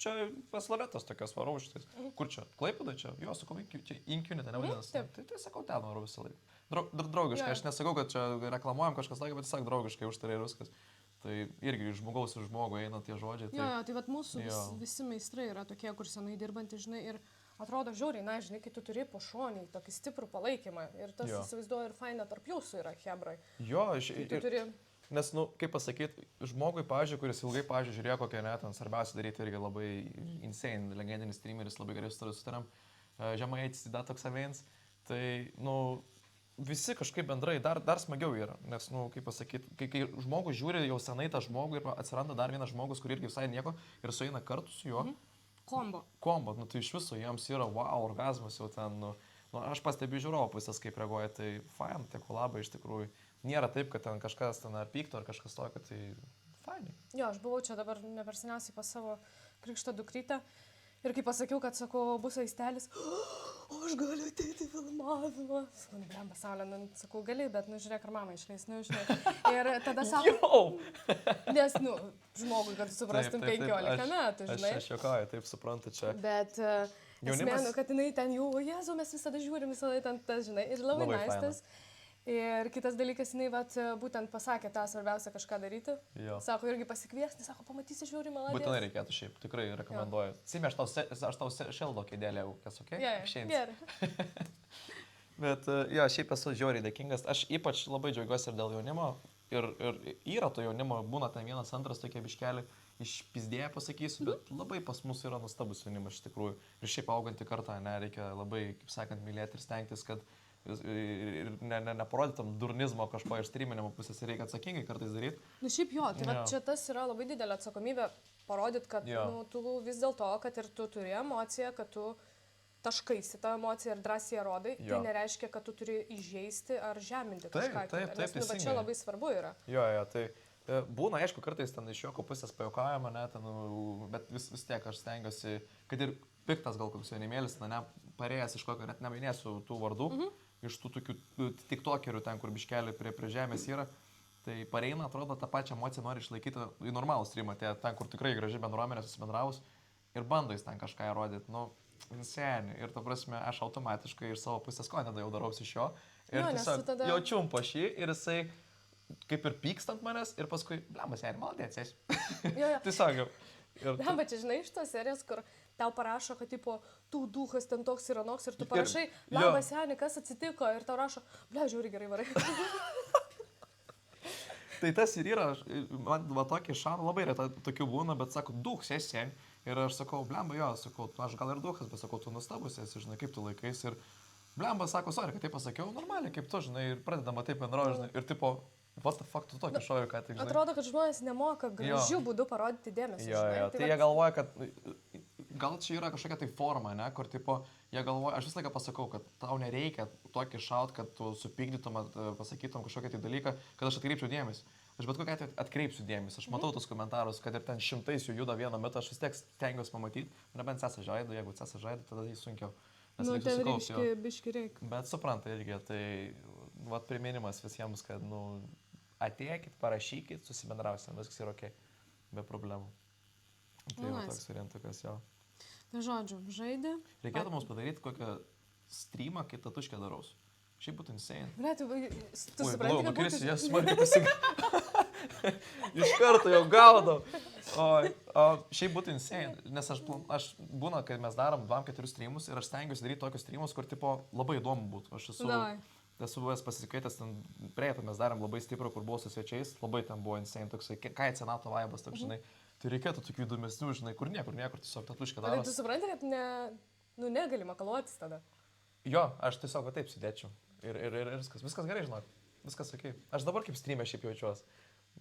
Speaker 1: čia pas Loretas tokias varau šitais. Kur čia? Klaipėdai čia? Jo, sakau, čia Inkunitė, nevadinasi. Tai sakau, ten varau visą laiką. Draugiškai, aš nesakau, kad čia reklamuojam kažkas laiką, bet tiesiog draugiškai užtarai ir viskas. Tai irgi iš žmogaus į žmogų eina tie žodžiai.
Speaker 2: Jo, jo, tai vat mūsų
Speaker 1: Jo.
Speaker 2: visi meistrai yra tokie, kur senai dirbantys, žinai, ir atrodo žiauriai, na, žinai, kai tu turi po šonį tokį stiprų palaikymą ir tas,
Speaker 1: Jo.
Speaker 2: įsivaizduoju, ir faina tarp jūsų yra hebrai.
Speaker 1: Jo,
Speaker 2: Tai tu turi...
Speaker 1: nes, nu, kaip pasakyti, žmogui, pavyzdžiui, kuris ilgai, pavyzdžiui, žiūrėjo kokią net, svarbiausia daryti irgi labai insane, legendinis streameris, labai gerai sutariam, Žemaitis, Datox Aveins, tai, nu, visi kažkaip bendrai dar smagiau yra, nes, nu, kaip pasakyti, kai žmogus žiūri jau senai tą žmogų ir atsiranda dar vienas žmogus, kur irgi visai nieko ir sueina kartu su juo. Kombo, nu, tai iš viso jiems yra, wow, orgasmas jau ten, nu, aš pastebiu žiūrovo pusės, kaip reaguoja, tai fain, tie kolabai iš tikrųjų. Nėra taip, kad ten kažkas ten ar pyktų, ar kažkas tokio, tai fainai.
Speaker 2: Jo, aš buvau čia dabar neperseniausiai pas savo krikšto dukrytę ir kai pasakiau, kad, sakau, bus aistelis, o aš galiu ateiti į filmavimą. Sakau, ne, blem, pasaulio, nu, sakau, gali, bet, nu, žiūrėk, ar mama išleis, nu, žinai. Ir tada sako, nes, nu, žmogui, kad suprastum 15 metų, žinai.
Speaker 1: Aš juokauju, taip suprantu čia.
Speaker 2: Bet esmė, nu, kad jinai ten jau, Jėzau, mes visada žiūrim, visada ten tas, žinai, ir labai naistas. Ir kitas dalykas, jinai vat, būtent pasakė tą svarbiausia kažką daryti.
Speaker 1: Jo.
Speaker 2: Sako, irgi pasikviesti, sako, pamatysi žiūri, maladės.
Speaker 1: Būtinai reikėtų šiaip, tikrai rekomenduoju. Simi, aš tau šeldo kėdėlę, kas ok?
Speaker 2: Gerai.
Speaker 1: Bet jo, šiaip esu žiauriai dėkingas. Aš ypač labai džiaugiuosi ir dėl jaunimo. Ir yra to jaunimo, būna ten vienas, antras tokie biškeliai. Išpizdėję pasakysiu, bet labai pas mus yra nustabus jaunimas iš tikrųjų. Ir šiaip augantį kartą, reikia labai, kaip sakant, mylėti ir stengtis, kad ir neparodytum durnizmo kažko iš streaminimo pusės, reikia atsakingai kartais daryti.
Speaker 2: Nu šiaip jo, tai va, čia tas yra labai didelė atsakomybė parodyti, kad nu, tu vis dėlto, kad ir tu turi emociją, kad tu taškaisi tą emociją ir drąsiai rodai, tai nereiškia, kad tu turi įžeisti ar žeminti kažką.
Speaker 1: Taip,
Speaker 2: nes nu, čia labai svarbu yra.
Speaker 1: Jo, tai būna, aišku, kartais ten iš joko pusės pajuokavimo, bet vis tiek aš stengiuosi, kad ir piktas gal koks jaunimėlis, parėjęs iš kokio, net neminėsiu tų vardų, iš tų tokių tiktokerių ten, kur biškelį prie žemės yra, tai pareina, atrodo, tą pačią emociją nori išlaikyti į normalų streamą, ten, kur tikrai graži bendruomenė susibendravus ir bando jis ten kažką įrodyti, nu, seniai. Ir ta prasme, aš automatiškai iš savo pusės ko nedėjau darausi iš jo ir tiesiog tada... jaučium po šį ir jisai kaip ir pykstant manęs ir paskui, blemba, seniai, maladėts, esi. Tiesiog jau.
Speaker 2: Blemba, čia žinai iš tos serijos, kur tau parašo, kad tipo, tu duhas ten toks ir anoks ir tu parašai, blemba, seniai, kas atsitiko ir tau rašo, ble, žiūri gerai varai.
Speaker 1: Tai tas ir yra, man va tokį šarą labai retai tokių būna, bet sako, duhas esi. Ir aš sakau, blemba, jo, sakau, aš gal ir duhas, bet sakau, tu nustabus esi, žinai, kaip tu laikais. Ir blemba sako, sorry, kad taip pasakiau, normaliai, kaip tu, žinai, ir pradedama taip bendrauti, žinai, ir tipo, what the fuck, tu tokį šoviu, ką tik, žinai.
Speaker 2: Atrodo, kad žmonės nemoka gražių būdų parodyti dėmesį.
Speaker 1: Jo, tai jie galvoja, kad gal čia yra kažkokia tai forma, ne, kur tipo, jie galvoja, aš visą laiką pasakau, kad tau nereikia tokį šaut, kad tu supykdytum, pasakytum kažkokią tai dalyką, kad aš atkreipčiau dėmesį. Aš bet kokią atveju atkreipsiu dėmesį, aš matau tus komentarus, kad ir ten šimtais jų juda vienu metu, aš vis tiek stengiuosi pamatyti, nebent Cesa žaido, jeigu Cesa žaido, tada jį sunkiau.
Speaker 2: Nu, tai biški reikia.
Speaker 1: Bet supranta irgi, tai vat priminimas visiems, kad, nu, ateikit, parašykit, susibendrausim, viskas yra ok, be problemų. Tai va toks variantukas jo.
Speaker 2: Tai žodžiu, žaidė.
Speaker 1: Reikėtų mums padaryti kokią streamą, kai tatuškę daraus. Šiaip būtų insane.
Speaker 2: Ne, tu supranti, kad
Speaker 1: būtų... Jas smarkiai Iš karto jau gaudau. O šiaip būtų insane, nes aš būna, kai mes darom 2-4 streamus ir aš stengiuosi daryti tokius streamus, kur tipo labai įdomu būtų. Aš esu buvęs pasikaitęs, ten prieitą mes darėm labai stiprų, kur buvo su svečiais, labai ten buvo insane, toksai, kai senato vaibas, toks, žinai. Tai reikėtų tokių įdomesnių, žinai, kur niekur tiesiog tatuškę daro.
Speaker 2: Bet tu supranti, kad negali makaluotis tada.
Speaker 1: Jo, aš tiesiog taip sėdėčiau. Ir viskas gerai, žinok. Viskas ok. Aš dabar kaip streamė šiaip jaučiuosi.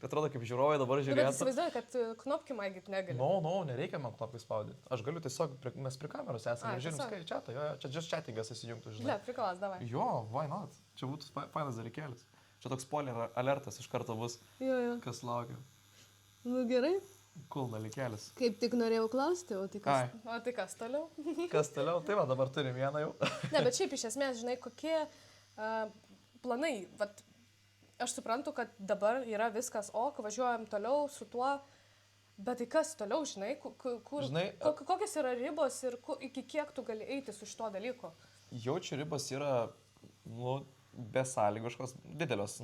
Speaker 1: Atrodo, kaip žiūrovai dabar žiūrėtų.
Speaker 2: Bet įsivaizduoju, kad knopkį maigyti negali.
Speaker 1: Nereikia man knopkį spaudyti. Aš galiu tiesiog, mes prie kameros esame, žiūrim skai čiatą, čia just chattingas įsijungtų, žinai.
Speaker 2: Ne, prikalas, davai.
Speaker 1: Jo, why not? Čia būtų fainas dalykėlis. Čia toks spoiler alertas iš karto bus, kas laukia.
Speaker 2: Nu gerai.
Speaker 1: Cool dalykėlis.
Speaker 2: Kaip tik norėjau klausti, o tai kas toliau?
Speaker 1: Kas toliau? Tai va, dabar turim vieną jau.
Speaker 2: Ne, bet šiaip iš esmės, žinai, kokie planai. Vat, aš suprantu, kad dabar yra viskas, važiuojam toliau su tuo, bet tai kas toliau, žinai, kokios yra ribos ir iki kiek tu gali eiti su šito dalyko?
Speaker 1: Jaučiu, ribos yra, besąlygiškos, didelios,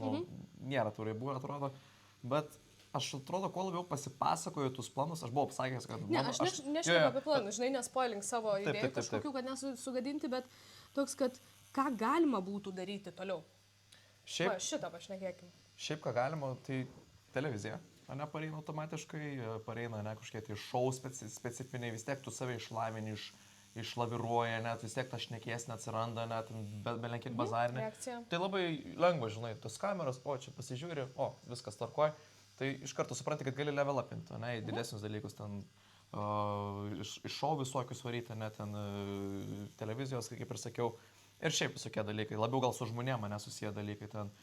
Speaker 1: nėra tų ribų, atrodo, bet aš atrodo, kuo labiau pasipasakoju tus planus, aš buvau pasakęs, kad...
Speaker 2: Ne, aš nešneku apie planus, žinai, nespoilink savo idėjų kažkokių, kad nesugadinti, bet toks, kad ką galima būtų daryti toliau.
Speaker 1: Šiaip,
Speaker 2: šitą pašnekėkim.
Speaker 1: Šiaip ką galima, tai televizija, ne, pareina automatiškai, pareina, ne, kažkokie tai šou specifiniai, vis tiek tu save išlavini, išlaviruoja, net vis tiek tas šnekės neatsiranda, net belenkiek bazarinė. Tai labai lengva, žinai, tos kameros, o čia pasižiūri, o viskas tvarkoja, tai iš karto supranti, kad gali level upinti, ne, į didesnius dalykus, ten iš šou visokius varyti, net ten televizijos, kaip ir sakiau, ir šiaip visokie dalykai, labiau gal su žmonėm mane susiję dalykai, ten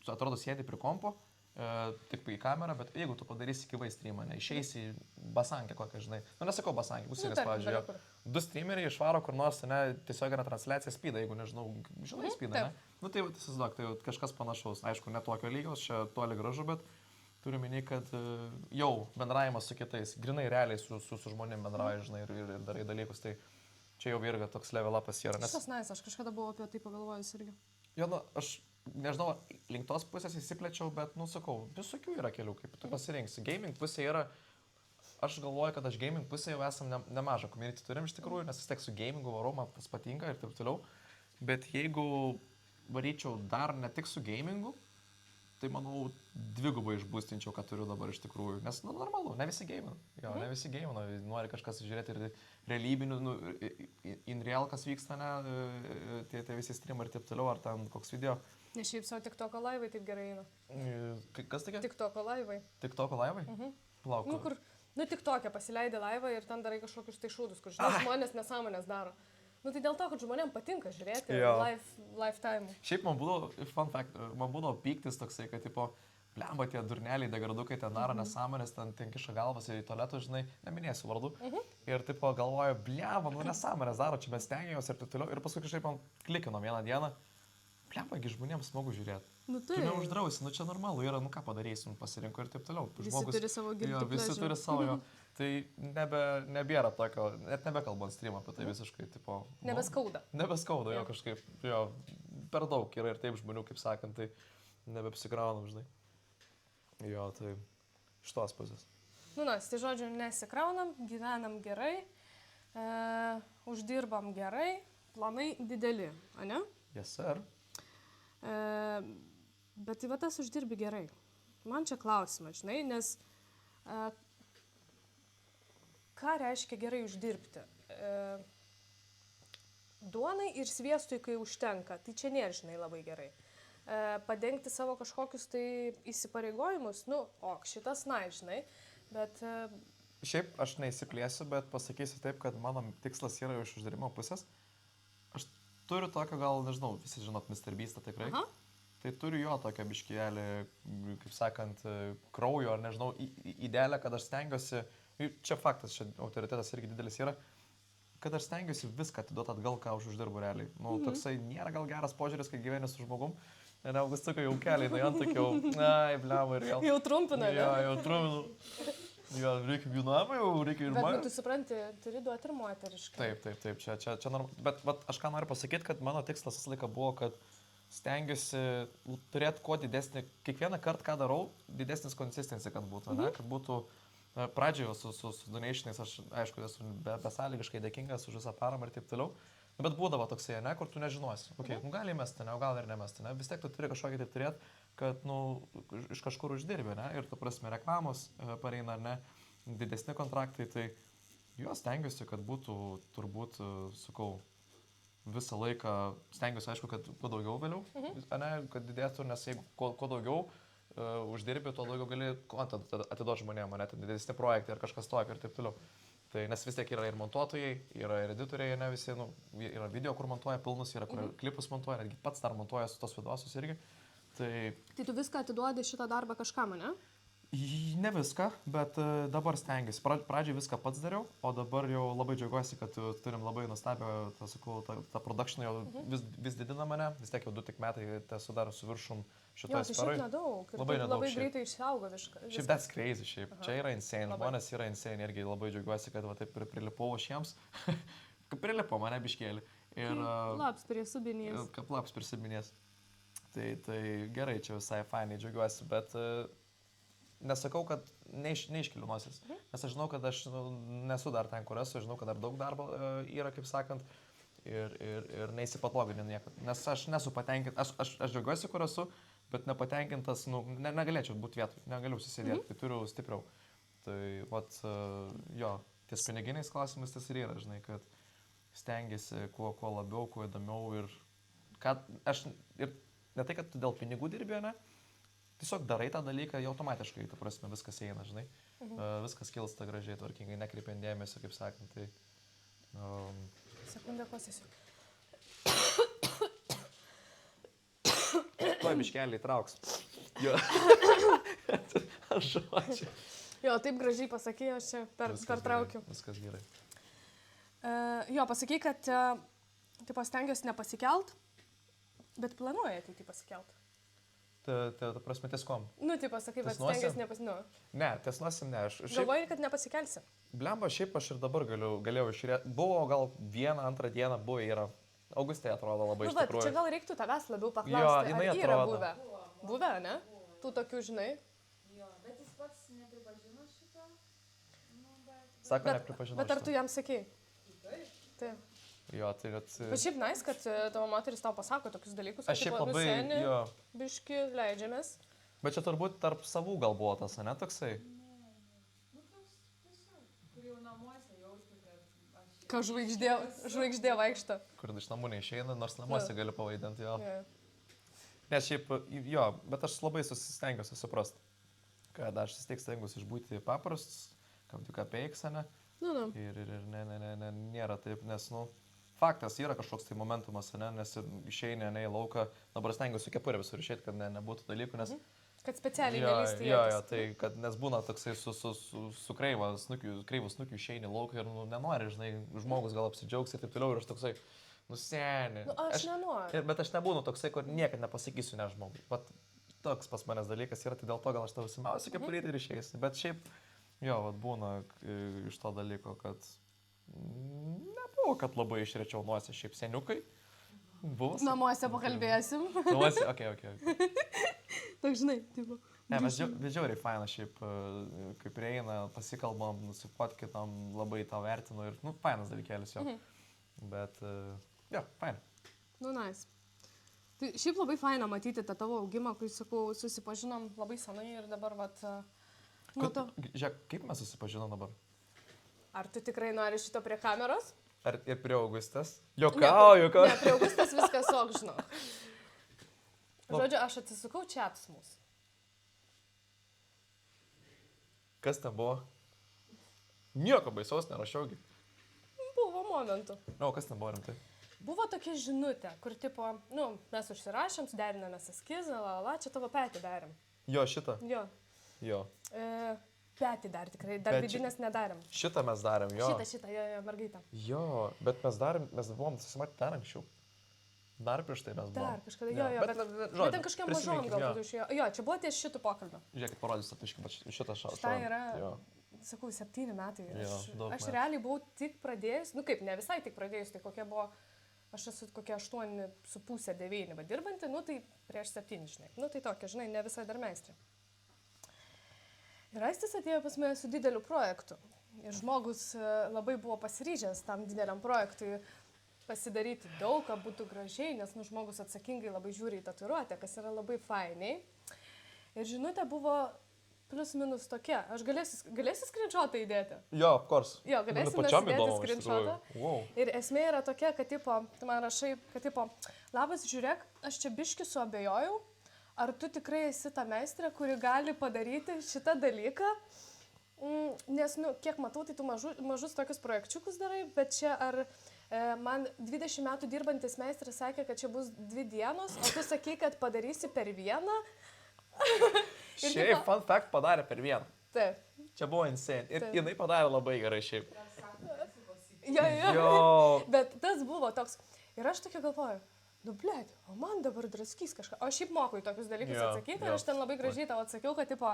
Speaker 1: atrodo sėdi prie kompo, tik į kamerą, bet jeigu tu padarysi gyvai streamą, neišeisi į basankę kokią, žinai, nu nesakau basankę, užsienės, pavyzdžiui, du streameriai išvaro kur nors, ne, tiesioginę transliaciją spydą, jeigu nežinau, žinai spydą, ne? Nu tai įsivaizduok, tai kažkas panašaus, aišku, ne tokio lygiaus, čia toli gražu, bet turiu minį, kad jau bendravimas su kitais, grinai realiai su žmonėm bendrauji, žinai, ir darai dalykus, tai čia jau irgi toks level upas yra.
Speaker 2: Šitas nais, aš kažkada buvau apie tai pagalvojus irgi.
Speaker 1: Jo, nu, aš nežinau, link tos pusės įsiplečiau, bet, nu, sakau, visokių yra kelių, kaip tu pasirinksi. Gaming pusė yra, aš galvoju, kad aš gaming pusė jau esam nemažą community turim iš tikrųjų, nes vis tiek su gamingu varau, man tas patinka ir taip toliau. Bet jeigu varyčiau dar ne tik su gamingu, tai manau, dvigubai išbūstinčiau, ką turiu dabar iš tikrųjų. Nes, nu, normalu, ne visi gamina. Jo, ne visi gamina. Nori kažkas žiūrėti ir realybinių, nu, in real, kas vyksta, ne, tie visi streamai ir taip toliau, ar ten koks video.
Speaker 2: Ne šiaip savo TikToko laivai taip gerai eina.
Speaker 1: Kas tokia?
Speaker 2: TikToko laivai.
Speaker 1: TikToko laivai? Plauk.
Speaker 2: Nu, kur, TikTok'e pasileidai laivą ir ten darai kažkokius tai šūdus, kur žmonės nesąmonės daro. Nu tai dėl to, kad žmonėms patinka žiūrėti lifetime.
Speaker 1: Šiaip man būdavo, fun fact, man būdavo pyktis toksai, kad tipo, blemba tie durneliai, degradukai ten daro nesąmonės, ten kiša galvas ir į tualetų, žinai, neminėsiu vardų. Ir tipo galvoju, blemba, nu nesąmonės daro, čia mes stengiamės ir taip toliau. Ir paskui kažkaip man klikino vieną dieną, blemba, žmonėms smagu žiūrėti.
Speaker 2: Nu tai.
Speaker 1: Tu neuždrausi, nu čia normalu yra, nu ką padarysim, pasirinko ir taip toliau.
Speaker 2: Visi turi savo gimtą.
Speaker 1: Visi turi savo jo. Tai nebėra tokio, net nebekalbu ant streamą apie tai visiškai, tipo...
Speaker 2: Nebeskauda.
Speaker 1: Nebeskauda, jo kažkaip, jo, per daug yra ir taip žmonių, kaip sakant, tai nebepsikraunam, žinai. Jo, tai iš tos pusės.
Speaker 2: Nu, tai žodžiu, nesikraunam, gyvenam gerai, uždirbam gerai, planai dideli, ane?
Speaker 1: Yes, sir.
Speaker 2: Bet tai va tas uždirbi gerai. Man čia klausimas, žinai, nes ką reiškia gerai uždirbti? Duonai ir sviestui, kai užtenka, tai čia nėra, žinai, labai gerai. Padengti savo kažkokius tai įsipareigojimus, nu, šitas, na, žinai, bet...
Speaker 1: Šiaip aš neįsiplėsiu, bet pasakysiu taip, kad mano tikslas yra iš uždirbimo pusės. Aš turiu tokio, gal, nežinau, visi žinot Mr. Beastą tikrai. Aha. Tai turiu jo tokią biškėlį, kaip sakant, kraujo, ar nežinau, idealę, kad aš stengiuosi, čia faktas, čia autoritetas irgi didelis yra, kad aš stengiuosi viską atiduoti atgal, ką aš uždirbu realiai. Nu, toksai nėra gal geras požiūris, kai gyveni su žmogum. Ne, Augustukai jau keliai, nu, antakiau, ai, blema ir vėl.
Speaker 2: Jau trumpina, ne?
Speaker 1: Jau trumpinu. Jo, reikia jų namą, jau reikia ir man.
Speaker 2: Bet tu supranti, turi duoti ir moteriškai.
Speaker 1: Taip, čia normal. Bet aš ką noriu pasakyti, kad mano tikslas visą laiką buvo, kad stengiuosi turėti kuo didesnį, kiekvieną kartą, ką darau, didesnis consistency, kad būtų, ne? Kad būtų pradžioje su donationais, aš aišku, esu besąlygiškai dėkingas už visą paramą ir taip toliau, bet būdavo toksai, ne, kur tu nežinosi, nu gali mesti, ne, o gal ir nemesti, ne, vis tiek tu turi kažkokį tai turėti, kad, nu, iš kažkur uždirbi, ne, ir tu prasme reklamos pareina, ne, didesni kontraktai, tai juos stengiuosi, kad būtų, turbūt, sakau, visą laiką stengiuosi, aišku, kad kuo daugiau vėliau, ne, kad didėtų, nes jeigu kuo daugiau uždirbi, tuo daugiau gali atiduoti žmonėm, net didesni projektai ar kažkas tokio ir taip toliau. Tai nes vis tiek yra ir montuotojai, yra ir editoriai, ne visi, nu, yra video, kur montuoja pilnus, yra kur klipus montuoja, netgi pats dar montuoja su tos videosus irgi. Tai
Speaker 2: tu viską atiduodi šitą darbą kažkam, ne?
Speaker 1: Ne viską, bet dabar stengiuosi. Pradžiai viską pats dariau, o dabar jau labai džiaugiuosi, kad turim labai nuostabią, tą production jau vis didina mane, vis tiek jau 2 tik metai esu dar su viršum šitoje sferoje.
Speaker 2: Tai šiaip nedaug,
Speaker 1: labai
Speaker 2: labai greitai išaugo viską.
Speaker 1: Šiaip that's crazy, šiaip. Čia yra insane, žmonės yra insane irgi labai džiaugiuosi, kad va taip ir prilipau aš jiems. Prilipo mane biškėlį.
Speaker 2: Laps prie subinės.
Speaker 1: Kaip laps prie subinės. Tai gerai, čia visai fainai džiaugiuosi, bet nesakau, kad neiškeliu nosies, nes aš žinau, kad aš nesu dar ten, kur esu, žinau, kad dar daug darbo yra, kaip sakant, ir neįsipatoginu niekad, nes aš nesu patenkintas, aš džiaugiuosi, kur esu, bet nepatenkintas, negalėčiau būti vietoj, negaliu susidėti, tai turiu stipriau. Tai, jo, ties piniginiais klausimais tas ir yra, žinai, kad stengiasi kuo labiau, kuo įdomiau ir ne tai, kad tu dėl pinigų dirbi, ne, tiesiog darai tą dalyką, jau automatiškai, ta prasme, viskas eina, žinai, viskas kilsta gražiai, tvarkingai, nekreipiant dėmesio, kaip sakant, tai...
Speaker 2: Sekundę pasisiu.
Speaker 1: Tuo biškelį trauks. Jo. Aš žodžiu.
Speaker 2: Jo, taip gražiai pasakė, aš čia pertraukiu.
Speaker 1: Viskas gerai.
Speaker 2: Jo, pasakai, kad tipo stengiuosi nepasikelt, bet planuoja ateitį pasikelt.
Speaker 1: Ta prasme, ties kom?
Speaker 2: Nu, tai pasakai, bet stengiuosi nepasikelt.
Speaker 1: Ne, ties nosim ne.
Speaker 2: Galvoji, kad nepasikelsi?
Speaker 1: Blemba, šiaip aš ir dabar galėjau išrėti. Buvo gal 1-2 dieną, buvo yra. Augustė atrodo labai iš tikrųjų.
Speaker 2: Čia gal reiktų tavęs labiau paklausti,
Speaker 1: jo, jinai
Speaker 2: ar yra
Speaker 1: atrodo.
Speaker 2: buvę? Buvę, ne? Tų tokių, žinai?
Speaker 3: Jo, bet jis pats nepripažino šito.
Speaker 1: Sako, nepripažino.
Speaker 2: Bet ar tu jam sakei? Taip.
Speaker 1: Jo, tai net...
Speaker 2: Bet šiaip nais, kad tavo moteris tau pasako tokius dalykus,
Speaker 1: Aš šiaip labai... Jo.
Speaker 2: Biški, leidžiamės.
Speaker 1: Bet čia turbūt tarp savų gal buvo tas, ne toksai?
Speaker 3: Nu, toks tiesiog, kur jau namuose jausti, kad aš...
Speaker 2: Ką žvaigždė vaikšto.
Speaker 1: Kur iš namų neišeina, nors namuose gali pavaidinti, jo.
Speaker 2: Yeah.
Speaker 1: Nes šiaip, jo, bet aš labai stengiuosi suprast, kad aš vis tiek stengiuosi išbūti paprastus, kam tik apie X, ne?
Speaker 2: Nu.
Speaker 1: Ir nėra taip, nes, faktas yra kažkoks tai momentumas, ne, nes išeini, ne į lauką, dabar stengiuosi kepurę visur išėti, kad nebūtų dalykų, nes...
Speaker 2: Kad specialiai nelįsti.
Speaker 1: Jo, tai, kad nes būna toksai su kreivu snukiu išeini į lauką ir nenori, žinai, žmogus gal apsidžiaugs ir taip toliau ir aš toksai, seni.
Speaker 2: Aš nenoriu.
Speaker 1: Bet aš nebūnu toksai, kur niekad nepasakysiu ne žmogui. Vat toks pas manęs dalykas yra, tai dėl to gal aš tau užsimausiu kepurėti ir išeisi. Bet šiaip, jo, vat būna iš to dalyko, kad nebuvo, kad labai išrečiau nuosę šiaip seniukai. Buvo.
Speaker 2: Namuose pakalbėsim.
Speaker 1: Namuose, okei.
Speaker 2: Tak žinai, tipo.
Speaker 1: Ne, mes žiauriai faina šiaip, kaip prieina, pasikalbam, nusipotkitam, labai tau vertinu ir, fainas dalykėlis jo. Bet, jo, faina.
Speaker 2: Nice. Tai šiaip labai faina matyti tą tavo augimą, kai, sakau, susipažinom labai senai ir dabar, vat...
Speaker 1: Žiūrėk, kaip mes susipažinom dabar?
Speaker 2: Ar tu tikrai nori šito prie kameros?
Speaker 1: Ar ir prie Augustės? Jokauju.
Speaker 2: Ne, prie Augustės viskas ok, žinok. Žodžiu, aš atsisukau čiatus mūsų.
Speaker 1: Kas ten buvo? Nieko baisaus nerašiaugi.
Speaker 2: Buvo momentų.
Speaker 1: O, kas ten buvo rimtai?
Speaker 2: Buvo tokia žinutė, kur tipo, mes užsirašėm, suderinamės eskizą, čia tavo petį darėm.
Speaker 1: Jo, šitą? Jo.
Speaker 2: Petį dar tikrai, dar vidinės nedarėm.
Speaker 1: Šitą mes darėm, jo.
Speaker 2: Šitą, jo, mergaitę.
Speaker 1: Jo, bet mes buvom susimatę dar anksčiau. Dar prieš tai mes buvom.
Speaker 2: Dar kažkada, jo, bet ten kažkiam mažom galbūt išėjo. Jo, čia buvo ties šitų pokalbio.
Speaker 1: Žiūrėkit, parodysiu taškį, bet šitą šalia.
Speaker 2: Tai yra, sakau, 7 metai. Aš realiai buvau tik pradėjus, kaip, ne visai tik pradėjus, tai kokia buvo, aš esu kokia 8,5-9, bet dirbanti, tai prieš 7, žinai. Tai tokia, žinai, ne visai dar meistrė. Ir Aistis atėjo pas mane su dideliu projektu. Ir žmogus labai buvo pasiryžęs tam dideliam projektui pasidaryti daug, kad būtų gražiai, nes žmogus atsakingai labai žiūri į tatuiruotę, kas yra labai fainiai. Ir žinutė buvo plus minus tokia. Aš galėsiu screenshotą įdėti?
Speaker 1: Jo, of course.
Speaker 2: Jo, galėsiu įdėti screenshotą.
Speaker 1: Wow.
Speaker 2: Ir esmė yra tokia, kad tipo, tu man rašai, kad tipo, labas, žiūrėk, aš čia biški suabejojau. Ar tu tikrai esi ta meistrė, kuri gali padaryti šitą dalyką? Nes, kiek matau, tai tu mažus tokius projekčiukus darai, bet čia ar man 20 metų dirbantis meistras sakė, kad čia bus 2 dienos, o tu sakai, kad padarysi per vieną?
Speaker 1: Šiaip, fun fact, padarė per vieną.
Speaker 2: Taip.
Speaker 1: Čia buvo insane. Ir jinai padarė labai gerai šiaip.
Speaker 2: Jo. Bet tas buvo toks. Ir aš tokia galvoju. Blėt, o man dabar draskys kažką. O šiaip moku į tokius dalykus atsakyti ir aš ten labai gražiai tau atsakiau, kad tipo,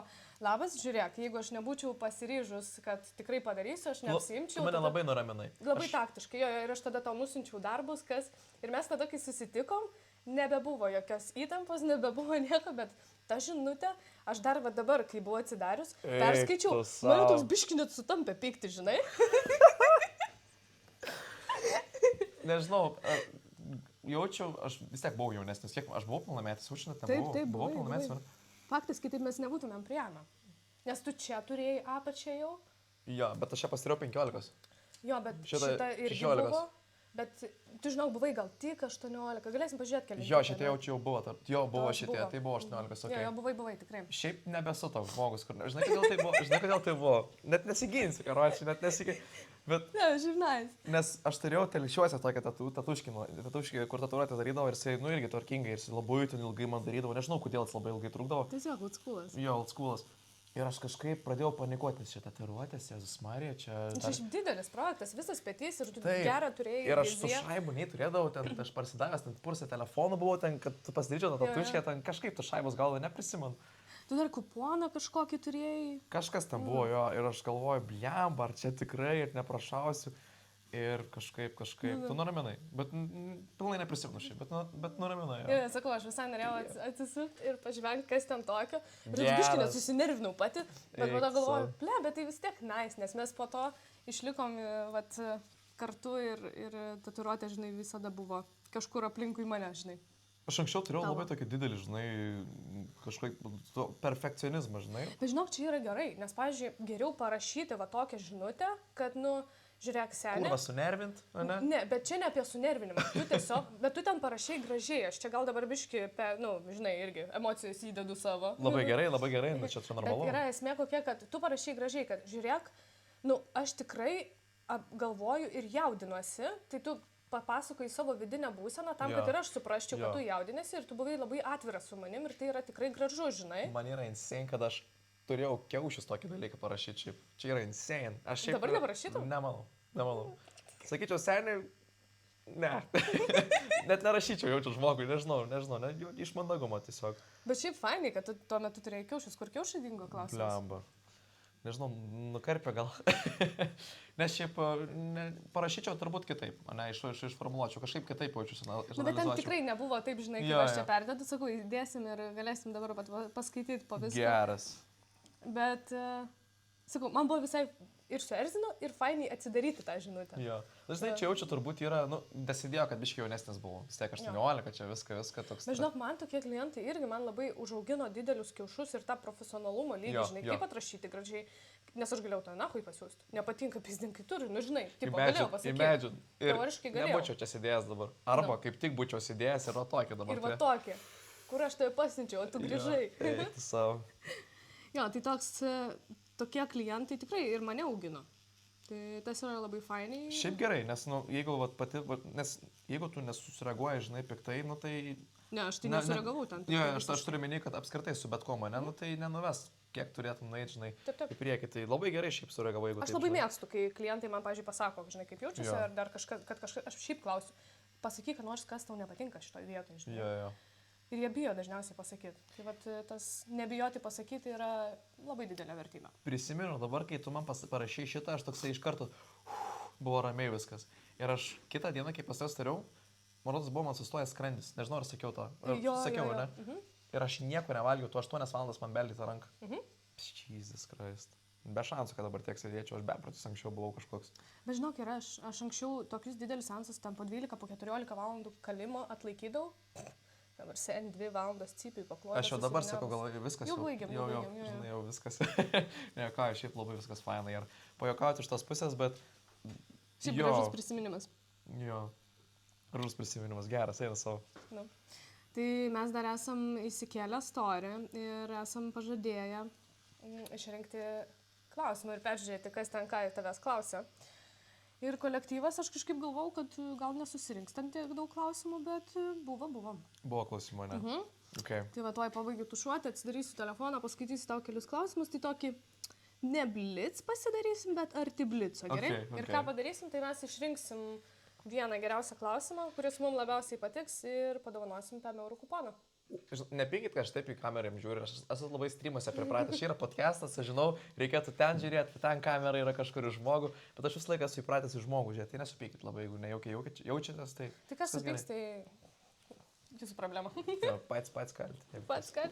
Speaker 2: labas, žiūrėk, jeigu aš nebūčiau pasiryžus, kad tikrai padarysiu, aš neapsiimčiau.
Speaker 1: Tu mane labai nuraminai.
Speaker 2: Labai taktiškai, jo, ir aš tada tau nusinčiau darbus, ir mes tada, kai susitikom, nebebuvo jokios įtampos, nebebuvo nieko, bet ta žinutė, aš dar va dabar, kai buvau atsidarius, perskaičiau, man toks biškinit sutampė pykti, žinai.
Speaker 1: Nežinau, jaučiau, aš vis tiek buvau jaunesnis, kiek aš buvau pilnametis, už net nebuvau.
Speaker 2: Taip,
Speaker 1: buvau pilnametis.
Speaker 2: Faktas, kitaip mes nebūtumėm priėmę. Nes tu čia turėjai apačią jau.
Speaker 1: Jo, bet aš čia pasiriau 15.
Speaker 2: Jo, bet
Speaker 1: Šitą
Speaker 2: šita irgi
Speaker 1: 16.
Speaker 2: buvo. Bet tu žinau, buvai gal tik 18, galėsim pažiūrėti kelias.
Speaker 1: Jo, šitie jau buvo, jo, buvo
Speaker 2: Tas
Speaker 1: šitie,
Speaker 2: buvo.
Speaker 1: tai buvo 18,
Speaker 2: Jo,
Speaker 1: okay.
Speaker 2: buvai, tikrai.
Speaker 1: Šiaip nebesu toks žmogus, kur, žinai, kodėl tai buvo, net nesiginsiu, karočiui, net nesiginsiu, bet,
Speaker 2: Ne, žinai.
Speaker 1: nes aš turėjau telšiuose tokią tatuškį, kur tatuiruotę darydavo ir jisai, irgi tvarkingai, ir jisai labai ten ilgai man darydavo, nežinau, kodėl jis labai ilgai trukdavo.
Speaker 2: Tiesiog oldschoolas.
Speaker 1: Jo, oldschoolas. Ir aš kažkaip pradėjau panikuoti, šitą tatuiruotės, Jėzus Marija, čia...
Speaker 2: Čia šiaip didelis projektas, visas petys ir tu
Speaker 1: Taip.
Speaker 2: gerą turėjai.
Speaker 1: Ir aš su
Speaker 2: viziją.
Speaker 1: šaibu nei turėdavau, ten aš parsidavęs, ten pusę telefonų buvau, ten, kad tu pasidaryčiau tą tatuškę, ten kažkaip tu šaibos galvo neprisimenu.
Speaker 2: Tu dar kuponą kažkokį turėjai.
Speaker 1: Kažkas ten buvo jo ir aš galvoju, bliamba, ar čia tikrai ir neprašausiu. Ir kažkaip, tu nuraminai. Bet pilnai neprisimenu šiaip, bet nuraminai.
Speaker 2: Jo, sakau, aš visai norėjau atsisukti ir pažvelgti, kas ten tokio. Ir aš
Speaker 1: Geras.
Speaker 2: biškai nesusinervinau pati, bet po to
Speaker 1: Eik
Speaker 2: galvoju,
Speaker 1: sau.
Speaker 2: bet tai vis tiek nice, nes mes po to išlikom vat, kartu ir tatuiruotė, žinai, visada buvo kažkur aplinkui mane, žinai.
Speaker 1: Aš anksčiau turėjau
Speaker 2: Tavo.
Speaker 1: labai tokį didelį, žinai, kažkokį perfekcionizmą, žinai.
Speaker 2: Bet žinok, čia yra gerai, nes, pavyzdžiui, geriau parašyti va tokią žinutę, kad, nu, žiūrėk, seniai.
Speaker 1: Kurva sunervint, ne?
Speaker 2: Ne, bet čia ne apie sunervinimą. Tu tiesiog, bet tu ten parašai gražiai, aš čia gal dabar biški, žinai, irgi emocijas įdedu savo.
Speaker 1: Labai gerai, nu čia normalu.
Speaker 2: Bet yra esmė kokia, kad tu parašai gražiai, kad žiūrėk, nu, aš tikrai galvoju ir jaudinuosi, tai tu papasakoji savo vidinę būseną tam,
Speaker 1: Jo.
Speaker 2: kad ir aš suprasčiau,
Speaker 1: Jo.
Speaker 2: kad tu jaudinėsi ir tu buvai labai atviras su manim ir tai yra tikrai gražu, žinai.
Speaker 1: Man yra insane, kad aš turėjau kiaušius tokį dalyką parašyti šiaip. Čia yra insane. Aš šiaip...
Speaker 2: Dabar neparašytum?
Speaker 1: Nemanau. Sakyčiau, seniai, ne. Net nerašyčiau, jaučiu žmogui, nežinau, iš mandagumo tiesiog.
Speaker 2: Bet šiaip fainai, kad tu tuo metu turėjai kiaušius. Kur kiaušiai dingo klausimas?
Speaker 1: Blemba. Nežinau, nukarpė gal. Nes šiaip parašyčiau turbūt kitaip, ne, išformuluočiau, kažkaip kitaip jaučiuosi.
Speaker 2: Bet ten tikrai nebuvo taip, žinai, kaip
Speaker 1: Jo,
Speaker 2: aš čia
Speaker 1: jo.
Speaker 2: perdedu, sakau, įdėsim ir galėsim dabar paskaityti po viską.
Speaker 1: Geras.
Speaker 2: Bet, sakau, man buvo visai ir suerzino, ir fainai atsidaryti tą žinutę.
Speaker 1: Jo. Dažnai čia jaučiu turbūt yra, dasidėjo, kad biškai jaunesnis buvau. Vis tiek 18, čia viską toks.
Speaker 2: Bet žinok, man tokie klientai irgi man labai užaugino didelius kiaušus ir tą profesionalumo lygį,
Speaker 1: Jo,
Speaker 2: žinai,
Speaker 1: jo.
Speaker 2: kaip atrašyti gražiai, nes aš galėjau to nahui pasiūsti. Nepatinka pizdinkai turi, nu žinai, tipo, galėjau pasakyti.
Speaker 1: Imagine. Ir
Speaker 2: Teoriškai galėjau.
Speaker 1: nebūčiau čia sėdėjęs dabar. Arba kaip tik būčiau sėdėjęs ir va tokį dabar.
Speaker 2: Ir va tokie, kur aš tave pasinčiau, o tu grįžai.
Speaker 1: Eik tu savo.
Speaker 2: Jo, tai tokie klientai tikrai ir mane augino. Tai tas yra labai fainai.
Speaker 1: Šiaip gerai, nes jeigu, jeigu tu nesusireaguoji, žinai, piktai, tai...
Speaker 2: Ne, aš tai nesureagavau ten.
Speaker 1: Jo, aš turiu menį, kad apskritai su bet kuo mane, tai nenuves, kiek turėtum nueiti, žinai,
Speaker 2: Taip.
Speaker 1: į priekį. Tai labai gerai šiaip sureagavau, jeigu...
Speaker 2: Aš labai mėgstu, kai klientai man, pavyzdžiui, pasako, žinai, kaip jaučiasi,
Speaker 1: Jo.
Speaker 2: ar dar kažkas, aš šiaip klausiu, pasakyk, kad nors kas tau nepatinka šitoje vietoje, žinai.
Speaker 1: Jo.
Speaker 2: Ir jie bijo dažniausiai pasakyti. Tai vat, tas nebijoti pasakyti yra labai didelė vertybė.
Speaker 1: Prisimenu, dabar, kai tu man parašai šitą, aš toksai iš karto buvo ramiai viskas. Ir aš kitą dieną, kai pas tavęs tariau, man rodos buvo man sustojęs skrandis. Nežinau, ar sakiau to. Sakiau, ne?
Speaker 2: Mhm.
Speaker 1: Ir aš nieko nevalgiau, tu 8 valandas man beldė tą ranką.
Speaker 2: Mhm.
Speaker 1: Jesus Christ. Be šansų, kad dabar tiek sėdėčiau, aš beprotis anksčiau buvau kažkoks.
Speaker 2: Bet žinok, ir aš anksčiau tokius didelius seansus, ten po 12, po 14 valandų kalimo atlaikydavau. Dabar sen 2 valandas cypiai pakloti.
Speaker 1: Aš jau dabar sakau, gal viskas
Speaker 2: Jau baigėm,
Speaker 1: jau, žinai, jau viskas. Ne, ką, šiaip labai viskas fainai. Ir pajokauti iš tos pusės, bet...
Speaker 2: Šiaip gražus prisiminimas.
Speaker 1: Jo. Gražus prisiminimas, geras, eina savo.
Speaker 2: Nu. Tai mes dar esam įsikėlę storį ir esam pažadėję išrinkti klausimą ir peržiūrėti, kas ten ką tavęs klausia. Ir kolektyvas, aš kažkaip galvau, kad gal nesusirinks ten tiek daug klausimų, bet buvo.
Speaker 1: Buvo klausimų, ne? Okay.
Speaker 2: Tai va, tuoj pabaigiu tušuoti, atsidarysiu telefoną, paskaitysiu tau kelius klausimus, tai tokį ne blitz pasidarysim, bet arti blico, gerai?
Speaker 1: Okay.
Speaker 2: Ir ką padarysim, tai mes išrinksim vieną geriausią klausimą, kuris mums labiausiai patiks ir padovanosim tą eurų kuponą.
Speaker 1: Nepykit, kad aš taip į kamerą žiūriu, aš esu labai streamuose pripratęs, čia yra podcastas, aš žinau, reikėtų ten žiūrėti, ten kamera yra kažkur iš žmogų, bet aš visą laiką esu įpratęs iš žmogų žiūrėti, tai nesupykit labai, jeigu nejaukiai jaučiatės, tai...
Speaker 2: Tai kas supyks, tai Jūsų problema.
Speaker 1: Jo, pats kalti.
Speaker 2: Pats, kad.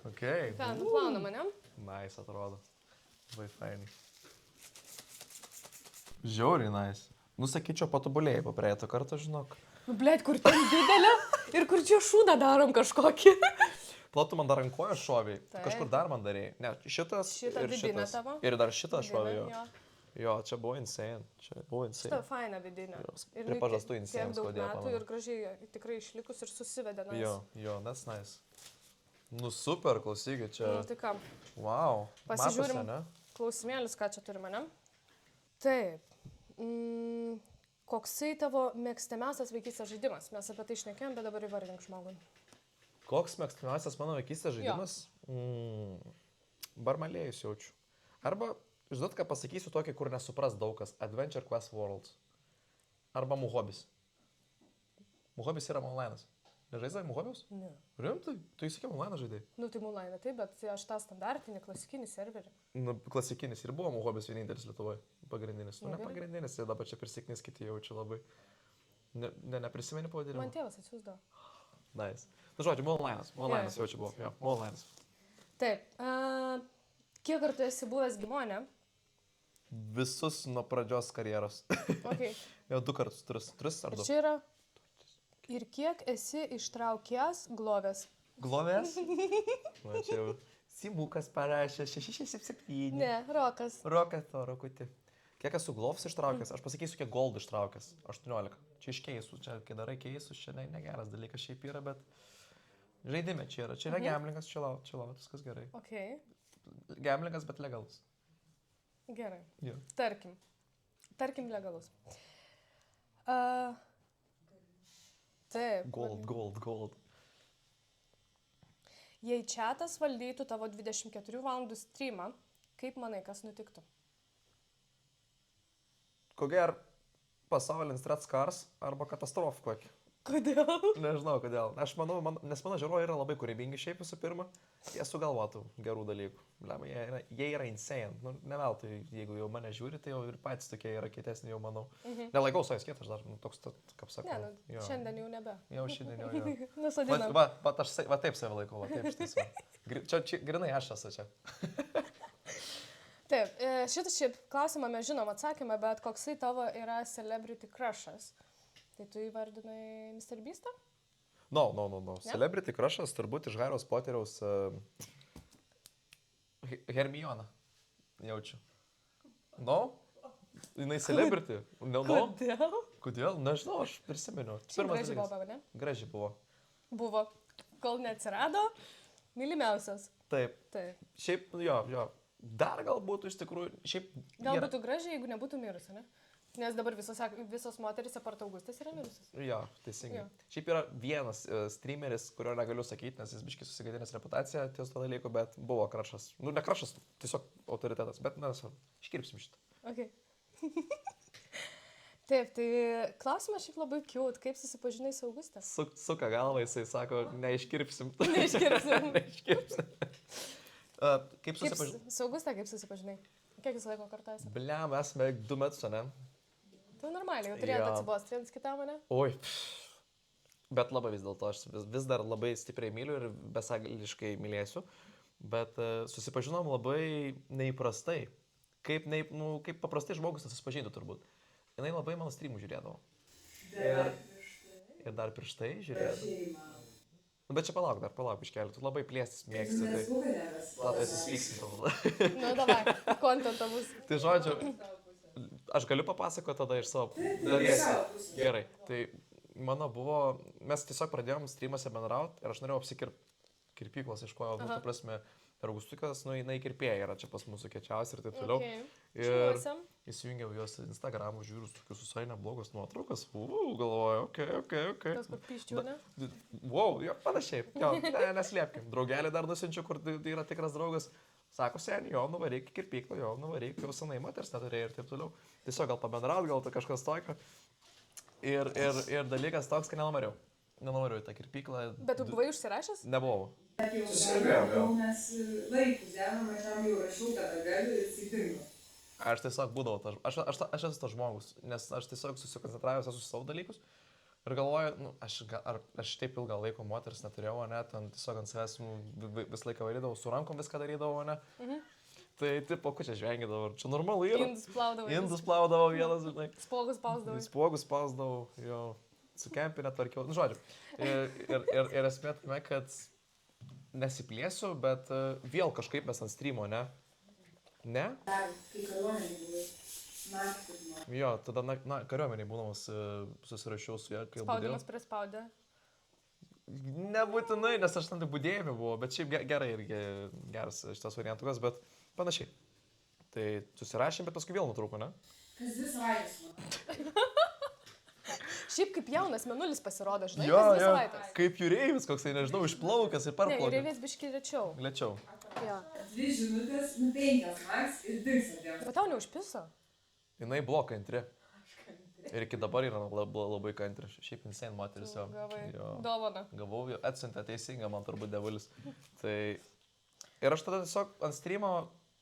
Speaker 1: Ok.
Speaker 2: Ką, nuplauna mane?
Speaker 1: Nice atrodo. Labai fainai. Žiauriai nice. Nusakyčiau, patobulėjai po praeito karto, žinok.
Speaker 2: Nu, blėt, kur ten didelė ir kur čia šūdą darom kažkokį.
Speaker 1: Platu man dar ant kojos šoviai.
Speaker 2: Taip.
Speaker 1: Kažkur dar man darėjai. Ne, šitas
Speaker 2: Šitą
Speaker 1: ir
Speaker 2: vidinę
Speaker 1: šitas.
Speaker 2: tavo?
Speaker 1: Ir dar šitas šoviai.
Speaker 2: Jo.
Speaker 1: Jo, čia buvo insane. Čia buvo insane.
Speaker 2: Šitą fainą vidinę.
Speaker 1: Jo,
Speaker 2: Ir
Speaker 1: prie pažastų
Speaker 2: tiek
Speaker 1: insane,
Speaker 2: daug
Speaker 1: kodėl
Speaker 2: metų
Speaker 1: pamenu.
Speaker 2: ir gražiai tikrai išlikus ir susivedė.
Speaker 1: Jo, that's nice. Nu super, klausykit, čia.
Speaker 2: Nu, tai ką,
Speaker 1: Wow.
Speaker 2: pasižiūrim.
Speaker 1: Matosi, ne?
Speaker 2: Klausimėlis, ką čia turime, ne? Taip. Koksai tavo mėgstamiausias vaikystės žaidimas? Mes apie tai šnekėjom, bet dabar įvardink žmogui.
Speaker 1: Koks mėgstamiausias mano vaikystės žaidimas? Barmalėjus jaučiu. Arba, žinot, ką pasakysiu tokį, kur nesupras daug kas. Adventure Quest Worlds. Arba Muhobis. Muhobis yra online'as. Nežaisai Muhobius?
Speaker 2: Ne.
Speaker 1: Rimtai? Tu įsikė online žaidai?
Speaker 2: Nu, tai Mulainą, taip, bet aš tą standartinį, klasikinį serverį.
Speaker 1: Nu, klasikinis ir buvo Muhobis vienintelis Lietuvoje. Pagrindinis. Nu, ne
Speaker 2: Gerai.
Speaker 1: pagrindinis, ir dabar čia prisiknis kiti jaučiu labai. Neprisimeni pavadinimą?
Speaker 2: Man tėvas atsiųsdavo.
Speaker 1: Nice. Nu, žodžiu, buvo online'as. Online'as
Speaker 2: Jo.
Speaker 1: jaučiu buvo. Jo, buvo online'as.
Speaker 2: Taip. Kiek kartų esi buvęs Gimonė?
Speaker 1: Visus nuo pradžios karjeros.
Speaker 2: Okay.
Speaker 1: Jau 2 kartus. 3 ar
Speaker 2: Ir
Speaker 1: 2.
Speaker 2: čia yra. Ir kiek esi ištraukęs glovės?
Speaker 1: Glovės? Na, čia jau Simukas parašė 667.
Speaker 2: Ne, Rokas.
Speaker 1: Rokas to, Rokutį. Kiek esu glovs ištraukęs? Aš pasakysiu, kiek gold ištraukęs. 18. Čia iš keisų. Čia, kai darai keisus, čia negeras dalykas šiaip yra, bet žaidime čia yra. Čia yra gamblingas, čia lau, viskas gerai.
Speaker 2: Ok,
Speaker 1: Gamblingas, bet legalus.
Speaker 2: gerai.
Speaker 1: Jo.
Speaker 2: Tarkim legalus. Taip.
Speaker 1: Gold.
Speaker 2: Jei chatas valdytų tavo 24 valandų streamą, kaip manai, kas nutiktų?
Speaker 1: Ko ger pasaulinis Red Scars arba katastrofa kokia.
Speaker 2: Kodėl?
Speaker 1: Nežinau kodėl. Aš manau, nes mano žiūrovai yra labai kūrybingi šiaip visų pirma. Jie sugalvotų gerų dalykų. Lemai, jie yra insane. Nu, ne veltui, jeigu jau mane žiūri, tai jau ir patys tokie yra kietesni, jau manau. Nelaikau savęs kiet, aš dar toks, kaip sakau.
Speaker 2: Ne, nu, šiandien jau nebe.
Speaker 1: Jau šiandien jau.
Speaker 2: Nusadinam.
Speaker 1: Aš taip save laikau, taip iš tiesų. Čia grinai aš esu čia.
Speaker 2: Taip, šitą klausimą mes žinom atsakymą, bet koksai tavo yra celebrity crushas? Tai tu įvardinai Mr. Beastą?
Speaker 1: No. Celebrity crushas turbūt iš Harry'os Potteriaus Hermiona. Jaučiu. No? Jinai celebrity. No?
Speaker 2: Kodėl?
Speaker 1: Kodėl? Nežinau, aš prisimenu.
Speaker 2: Šiaip gražiai buvo, ne?
Speaker 1: Gražiai buvo.
Speaker 2: Buvo. Kol neatsirado, mylimiausias.
Speaker 1: Taip.
Speaker 2: Taip.
Speaker 1: Šiaip, jo. Dar galbūt iš tikrųjų, šiaip...
Speaker 2: Gal būtų gražiai, jeigu nebūtų mirusi, ne? Nes dabar visos moterys apart Augustas yra mirusios.
Speaker 1: Jo, teisingai.
Speaker 2: Jo.
Speaker 1: Šiaip yra vienas streameris, kurio negaliu sakyti, nes jis biškai susigadinęs reputaciją ties to dalyko, bet buvo krašas. Nu, ne krašas, tiesiog autoritetas, bet mes iškirpsim šitą.
Speaker 2: Okay. Taip, tai klausimas šiaip labai cute. Kaip susipažinai su Augusta?
Speaker 1: Suka galva, jisai sako, neiškirpsim.
Speaker 2: Neiškirpsim.
Speaker 1: Neiškirpsim. Kaip susipažinai?
Speaker 2: Su Augusta kaip susipažinai? Kiek jūs laiko kartuojasi?
Speaker 1: Bliam, mes beveik 2 metus, ne?
Speaker 2: Tai normaliai, jau turėtų atsibosti vienas kitam, ne?
Speaker 1: Oi. Bet labai vis dėlto, aš vis dar labai stipriai myliu ir besagališkai mylėsiu. Bet susipažinom labai neįprastai. Kaip paprastai žmogus susipažintų turbūt. Jinai labai mano streamų žiūrėdavo. Ir dar prieš tai žiūrėdavo. Nu, bet čia palauk, iškelti. Tu labai plėstis mėgsti. Tai esi spyksti.
Speaker 2: Nu, davai, kontentą bus.
Speaker 1: Tai žodžiu, aš galiu papasakoti tada iš savo dalies. Gerai. Tai mano buvo, mes tiesiog pradėjom streamose bendrauti ir aš norėjau kirpyklos iškojau, nu, ta prasme, Augustikas, nu, jinai kirpėja yra čia pas mūsų kečiausi ir taip toliau.
Speaker 2: Okay.
Speaker 1: Ir įsijungiau jos Instagram'ą, žiūriu, tokius visai neblogos nuotraukas. Galvoju, ok.
Speaker 2: Tas, kur piščiau, ne?
Speaker 1: Wow, jo, panašiai. Jo, neslėpkim. Draugelį dar nusinčiu, kur tai yra tikras draugas. Sako, seniai, jo, nuvaryk kirpyklą, jo, nuvaryk, jau senai moters neturėjai ir taip toliau. Tiesiog gal pabendraut, gal tai kažkas tokio. Ir dalykas toks, kad nenorėjau į tą kirpyklą.
Speaker 2: Bet tu buvai užsirašęs?
Speaker 1: Nebuvau.
Speaker 3: Susikalbėjau, nes laikus žemė, aš jau rašau, kada galiu ir įsidingo.
Speaker 1: Aš tiesiog būdavau, aš esu tas žmogus, nes aš tiesiog susikoncentravęs esu savo dalykus. Ir galvoju, nu, aš taip ilgą laiko moteris neturėjau, ne, ten tiesiog ant savęs visą laiką varydavau, su rankom viską darydavau, ne. Tai tipo, ko čia žvengidavau, čia normalu yra. Indus plaudavau vienas, žinai.
Speaker 2: Spogus spausdavau.
Speaker 1: Spogus spausdavau, jo, su kempinė tvarkiau. Nu, žodžiu. Ir esmė tame, kad nesiplėsiu, bet vėl kažkaip mes ant streamo, ne? Ne?
Speaker 3: Dar, kai kariuomenė buvai, naktį.
Speaker 1: Jo, tada, kariuomeniai būdamas susirašiau su ja, kai
Speaker 2: Spaudimas prispaudė.
Speaker 1: Nebūtinai, nes aš ten tai budėjime buvau, bet šiaip gerai irgi geras šitas variantukas, bet panašiai. Tai susirašėm, bet paskui vėl nutrūko, ne?
Speaker 3: Kas 2 savaitės man.
Speaker 2: Šiaip kaip jaunas menulis pasirodo, žinai,
Speaker 1: Jo,
Speaker 2: kas 2
Speaker 1: jo,
Speaker 2: savaitės.
Speaker 1: kaip jūreivis, koksai, nežinau, išplaukęs ir
Speaker 2: Ne,
Speaker 1: parplaukęs.
Speaker 2: jūreivis biški lėčiau.
Speaker 1: Lėčiau.
Speaker 2: Jo.
Speaker 3: 2 žinutės, 5 maks ir dingsta dėl.
Speaker 2: Bet tau neužpiso?
Speaker 1: Jinai buvo kantri. Ir iki dabar yra labai kantri. Šiaip insane moteris jo.
Speaker 2: Gavai
Speaker 1: Jo.
Speaker 2: dovaną.
Speaker 1: Gavau, atsiuntė teisingą, man turbūt devulis. Tai... Ir aš tada tiesiog ant streamo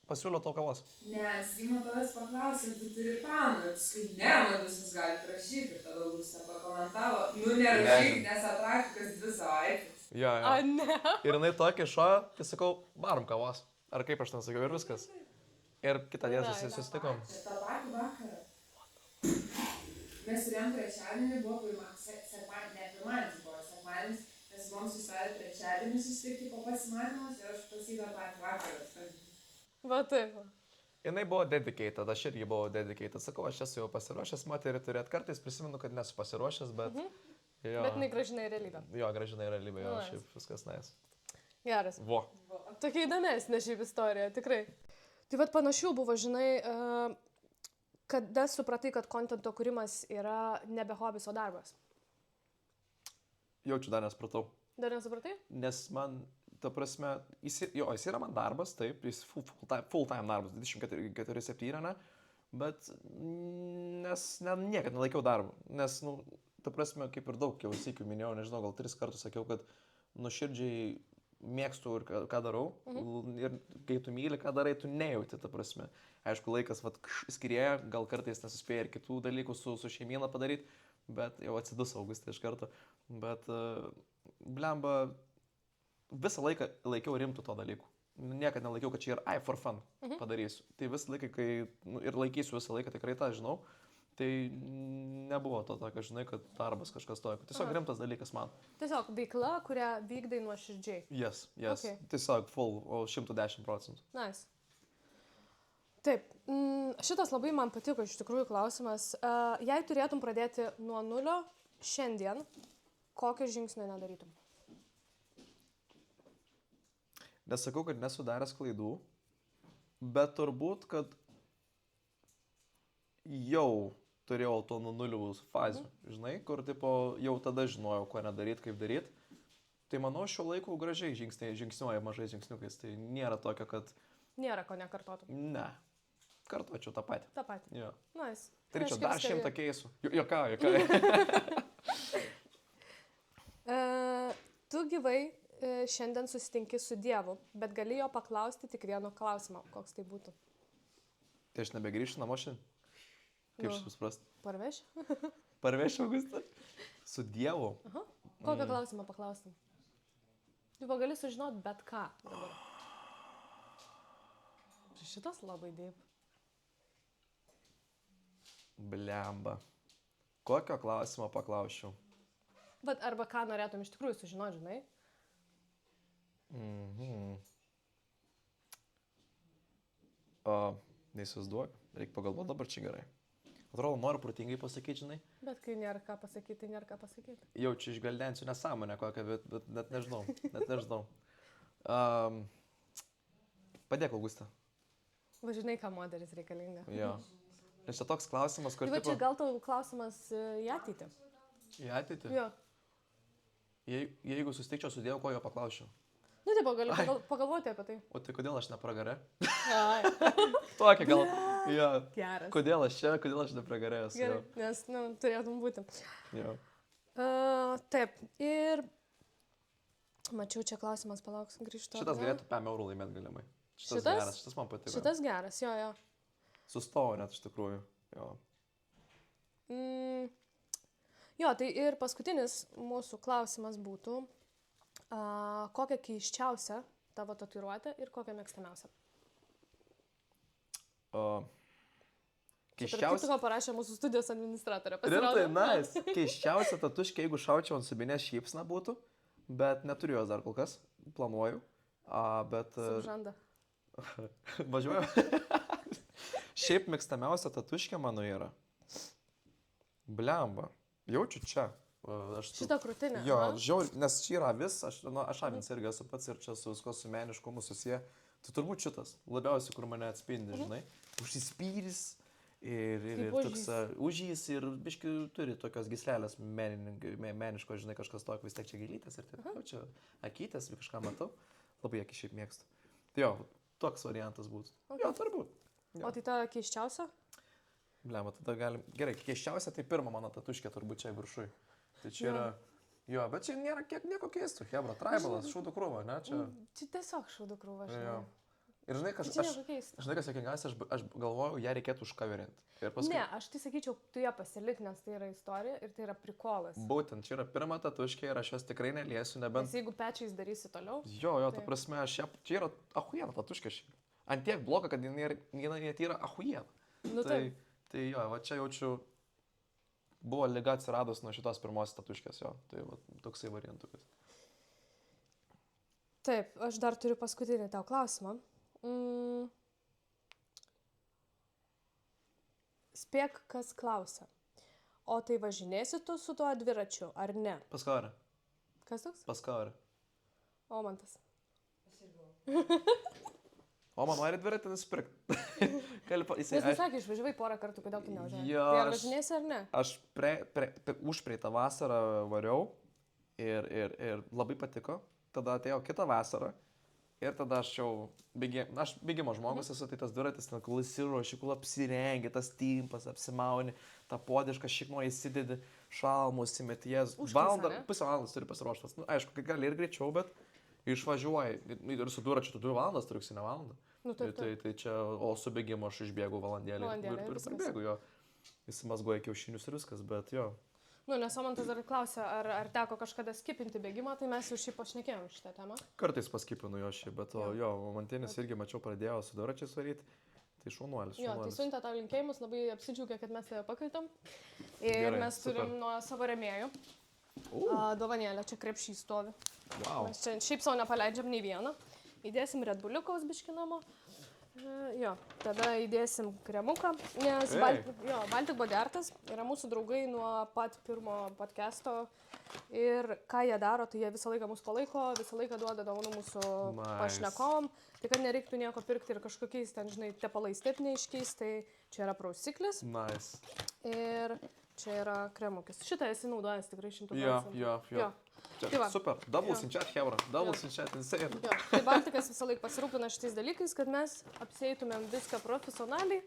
Speaker 1: pasiūliau tau kavos.
Speaker 3: Ne, Simo tavęs paklausė, tu turi pamą, kai ne, man visus gali prašyti, tada Lūsė pakomentavo, nu nerašyk, nes atrakti kas 2 savaitės.
Speaker 1: Jo, jo.
Speaker 2: A, ne.
Speaker 1: Ir jinai tokia šo, tai sakau, varom kavos. Ar kaip aš ten sakiau, ir viskas. Ir kitą dieną susitikom.
Speaker 3: Ir tą patį vakarą. Mes turėjom trečiadienį, buvo sekmadienis buvo sekmadienis, mes buvom susitarę trečiadienį susitikti po pasimatymus ir aš pasidau patį vakarą.
Speaker 2: Va taip.
Speaker 1: Jinai buvo dedicated, aš irgi buvau dedicated. Sakau, aš esu jau pasiruošęs moterį turėti. Kartais prisimenu, kad nesu pasiruošęs, bet... Jo,
Speaker 2: Bet jinai gražina į realybę.
Speaker 1: Jo, gražina į realybę, jo,
Speaker 2: Nice.
Speaker 1: šiaip viskas nais.
Speaker 2: Geras.
Speaker 1: Vo.
Speaker 2: Tokia įdomesnė šiaip istorija, tikrai. Tai vad panašių buvo, žinai, kada supratai, kad kontento kūrimas yra nebe hobis, o darbas.
Speaker 1: Jaučiu, dar nespratau.
Speaker 2: Dar nesupratai?
Speaker 1: Nes man, ta prasme, jis yra man darbas, taip, jis full time darbas, 24/7, ne? Bet nes niekad nelaikiau darbo. Nes, nu, ta prasme, kaip ir daug jau sykių minėjau, nežinau, gal 3 kartus sakiau, kad nuoširdžiai mėgstu ir ką darau. Ir kai tu myli, ką darai, tu nejauti, ta prasme. Aišku, laikas skirėja, gal kartais nesuspėja ir kitų dalykų su šeimyna padaryti, bet jau atsidus Augustė iš karto. Bet, blemba, visą laiką laikiau rimtų to dalykų. Niekad nelaikiau, kad čia yra for fun padarysiu. Tai visą laiką, kai ir laikysiu visą laiką, tikrai tą žinau. Tai nebuvo to tokio, žinai, kad darbas kažkas tokio. Tiesiog rimtas dalykas man.
Speaker 2: Tiesiog veikla, kurią vykdai nuoširdžiai.
Speaker 1: Yes.
Speaker 2: Okay.
Speaker 1: Tiesiog full, 110%.
Speaker 2: Nice. Taip, šitas labai man patiko iš tikrųjų klausimas. Jei turėtum pradėti nuo 0 šiandien, kokio žingsnio nedarytum?
Speaker 1: Nesakau, kad nesu daręs klaidų, bet turbūt, kad jau turėjau to nuo 0 fazių, žinai, kur tipo, jau tada žinojau, ko nedaryti, kaip daryti. Tai manau, šiuo laiku gražiai žingsniuoja mažai žingsniukais, tai nėra tokio, kad...
Speaker 2: Nėra ko nekartotum.
Speaker 1: Ne, kartuočiau tą patį.
Speaker 2: Ta pati.
Speaker 1: Jo.
Speaker 2: Nice.
Speaker 1: Turėčiau
Speaker 2: Reiškia,
Speaker 1: dar
Speaker 2: viską
Speaker 1: 100 keisų. Jokai.
Speaker 2: Tu gyvai šiandien susitinki su Dievu, bet gali jo paklausti tik vieno klausimo, koks tai būtų.
Speaker 1: Tai aš nebegrįšiu namo šiandien. Kaip
Speaker 2: Nu.
Speaker 1: šis suprasti?
Speaker 2: Parveš?
Speaker 1: Parvešiu Augustą. Su Dievu.
Speaker 2: Aha. Kokio klausimo paklaustum? Tu gali sužinoti bet ką dabar. Šitas labai deep.
Speaker 1: Blemba. Kokio klausimo paklausčiau?
Speaker 2: Bet arba ką norėtum iš tikrųjų sužinoti, žinai?
Speaker 1: Neįsivaizduoju. Reikia pagalvoti dabar čia gerai. Atrodo, noriu protingai pasakyti, žinai.
Speaker 2: Bet kai nėra ką pasakyti, tai nėra ką pasakyti.
Speaker 1: Jaučiu išgaldensiu nesąmonę kokią, bet net nežinau. Net nežinau. Padėk, Augustą.
Speaker 2: Važinai, ką moteris reikalinga.
Speaker 1: Jo. Nes čia toks klausimas, kur...
Speaker 2: Tai va čia gal tau klausimas į ateitį.
Speaker 1: Į ateitį?
Speaker 2: Jo.
Speaker 1: Jeigu susitikčiau su Dievu, ko jo paklausčiau?
Speaker 2: Nu, taip, gali pagalvoti apie tai.
Speaker 1: O tai kodėl aš nepragare?
Speaker 2: Ai.
Speaker 1: Tokia gal. Jo.
Speaker 2: Geras.
Speaker 1: Kodėl aš čia, kodėl aš nepragare esu?
Speaker 2: Gerai, nes, nu, turėtum būti.
Speaker 1: Jo.
Speaker 2: Taip, ir... Mačiau, čia klausimas, palauks, grįžtu.
Speaker 1: Šitas galėtų 5 eurų laimėti galimai.
Speaker 2: Šitas?
Speaker 1: Geras, šitas man patiko.
Speaker 2: Šitas geras, jo, jo.
Speaker 1: Sustovo net iš tikrųjų. Jo.
Speaker 2: Jo, tai ir paskutinis mūsų klausimas būtų, kokia keiščiausia tavo tatuiruotė ir kokia mėgstamiausia?
Speaker 1: Keiščiausia.
Speaker 2: Kaip parašė mūsų studijos administratorė.
Speaker 1: Rimtai, nice. Keiščiausia tatuškė, jeigu šaučiau ant subinės šypsna būtų, bet neturiu jos dar kol kas, planuoju. Bet...
Speaker 2: Sužanda.
Speaker 1: Važiuoju. Šiaip mėgstamiausia tatuškė mano yra. Blemba. Jaučiu čia.
Speaker 2: Šitą krūtinę.
Speaker 1: Jo, nes čia yra vis, aš avins irgi esu pats ir čia su visko su meniškumu susiję. Tai turbūt šitas, labiausiai, kur mane atspindi, žinai. Užsispyris ir toks užjys ir biški turi tokios gyslelės meniško, žinai, kažkas tokio, vis tiek čia gėlytės ir taip, čia akytės, kažką matau. Labai akį šiaip mėgstu. Tai jo, toks variantas būtų. Jo, turbūt.
Speaker 2: O tai ta keiščiausia?
Speaker 1: Blema, tada galim. Gerai, keiščiausia tai pirma mano tatuškė turbūt čia viršui. Tai čia yra... Jo, bet čia nėra nieko keistų, hebra, tribalas, šūdų krūva, ne?
Speaker 2: Čia tiesiog šūdų krūva, žinai.
Speaker 1: Ir žinai, kas jokingiausia, aš galvojau, ją reikėtų užkaverinti.
Speaker 2: Ne, aš tai sakyčiau, tu ją pasilik, nes tai yra istorija ir tai yra prikolas.
Speaker 1: Būtent, čia yra pirma tatuškė ir aš jos tikrai neliesiu, nebent...
Speaker 2: Nes jeigu pečiais darysi toliau...
Speaker 1: Jo, ta prasme, čia yra ahujena tatuškė šiaip. Ant tiek bloga, kad jinai net yra ahujena.
Speaker 2: Nu
Speaker 1: tai jo, va čia jaučiu... Buvo liga atsiradus nuo šitos pirmos tatuškės, jo. Tai va, toksai variantukas.
Speaker 2: Taip, aš dar turiu paskutinį tau klausimą. Spėk, kas klausia. O tai važinėsi tu su tuo dviračiu, ar ne?
Speaker 1: Paskarė.
Speaker 2: Kas toks?
Speaker 1: Paskarė.
Speaker 2: Omantas.
Speaker 1: O man nori dviratį nusipirkti.
Speaker 2: Jis nesakė, išvažiavai porą kartų, kodėl tu nevažiavai. Tai ar važinėsi ar ne?
Speaker 1: Aš užpraeitą vasarą variau ir labai patiko. Tada atėjo kitą vasarą ir tada aš jau bėgimo žmogus esu, tai tas dviratis, kol įsiruoši, kol apsirengi, tas timpas, apsimauni, tą podišką šikmo įsidedi, šalmus, įmeties. Pusę valandos turi pasiruoštas. Nu, aišku, gali ir greičiau, bet išvažiuoji. Ir su dviračiu tu 2 valandas, turiuksi ne valandą.
Speaker 2: Nu, taip.
Speaker 1: Tai čia, o su bėgimu aš išbėgu valandėlį ir parbėgu jo. Įsimazgoja kiaušinius ir viskas, bet jo.
Speaker 2: Nu, nes Omantas dar klausė, ar teko kažkada skipinti bėgimą, tai mes jau šiaip pašnekėjom šitą temą.
Speaker 1: Kartais paskipinu jo šiaip, bet jo, Mantinis irgi mačiau pradėjo su dviračiais varyti. Tai šaunuolis.
Speaker 2: Jo, tai siuntė tau linkėjimus, labai apsidžiaugė, kad mes tave pakvietėm. Ir gerai, mes turim nuo savo rėmėjų. Dovanėlę, čia krepšys stovi.
Speaker 1: Wow.
Speaker 2: Mes čia šiaip savo nepaleidžiam nei vieną. Įdėsim Red Bulliukaus biškinamo. Jo, tada įdėsim kremuką, nes Baltic Body Artas yra mūsų draugai nuo pat pirmo podcast'o. Ir ką jie daro, tai jie visą laiką mus palaiko, visą laiką duoda dovanų mūsų pašnekovom. Tai kad nereiktų nieko pirkti ir kažkokiais ten, žinai, tepalais taip neiškeis, tai čia yra prausiklis.
Speaker 1: Nice.
Speaker 2: Ir čia yra kremukis. Šitą esi naudojęs tikrai 100%.
Speaker 1: Jo. Tai super. Double sinchat, hebra. Double sinchat, insane.
Speaker 2: Tai Baltikas visą laiką pasirūpina šitais dalykais, kad mes apsieitumėm viską profesionaliai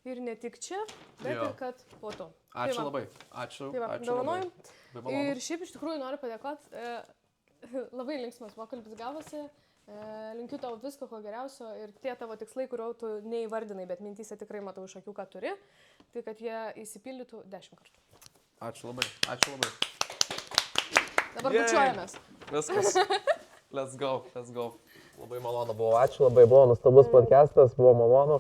Speaker 2: ir ne tik čia, bet ir kad po to.
Speaker 1: Ačiū labai. Ačiū.
Speaker 2: Dovanojam. Ir šiaip iš tikrųjų noriu padėkoti. Labai linksmas pokalbis gavosi. Linkiu tau visko, ko geriausio ir tie tavo tikslai, kurio tu neįvardinai, bet mintyse tikrai matau iš akių, ką turi, tai kad jie įsipildytų 10 kartų.
Speaker 1: Ačiū labai. Ačiū labai.
Speaker 2: Dabar bučiuojamės.
Speaker 1: Viskas. Let's go. Labai malonu
Speaker 4: buvo. Ačiū labai, buvo nuostabus podcastas, buvo malonu.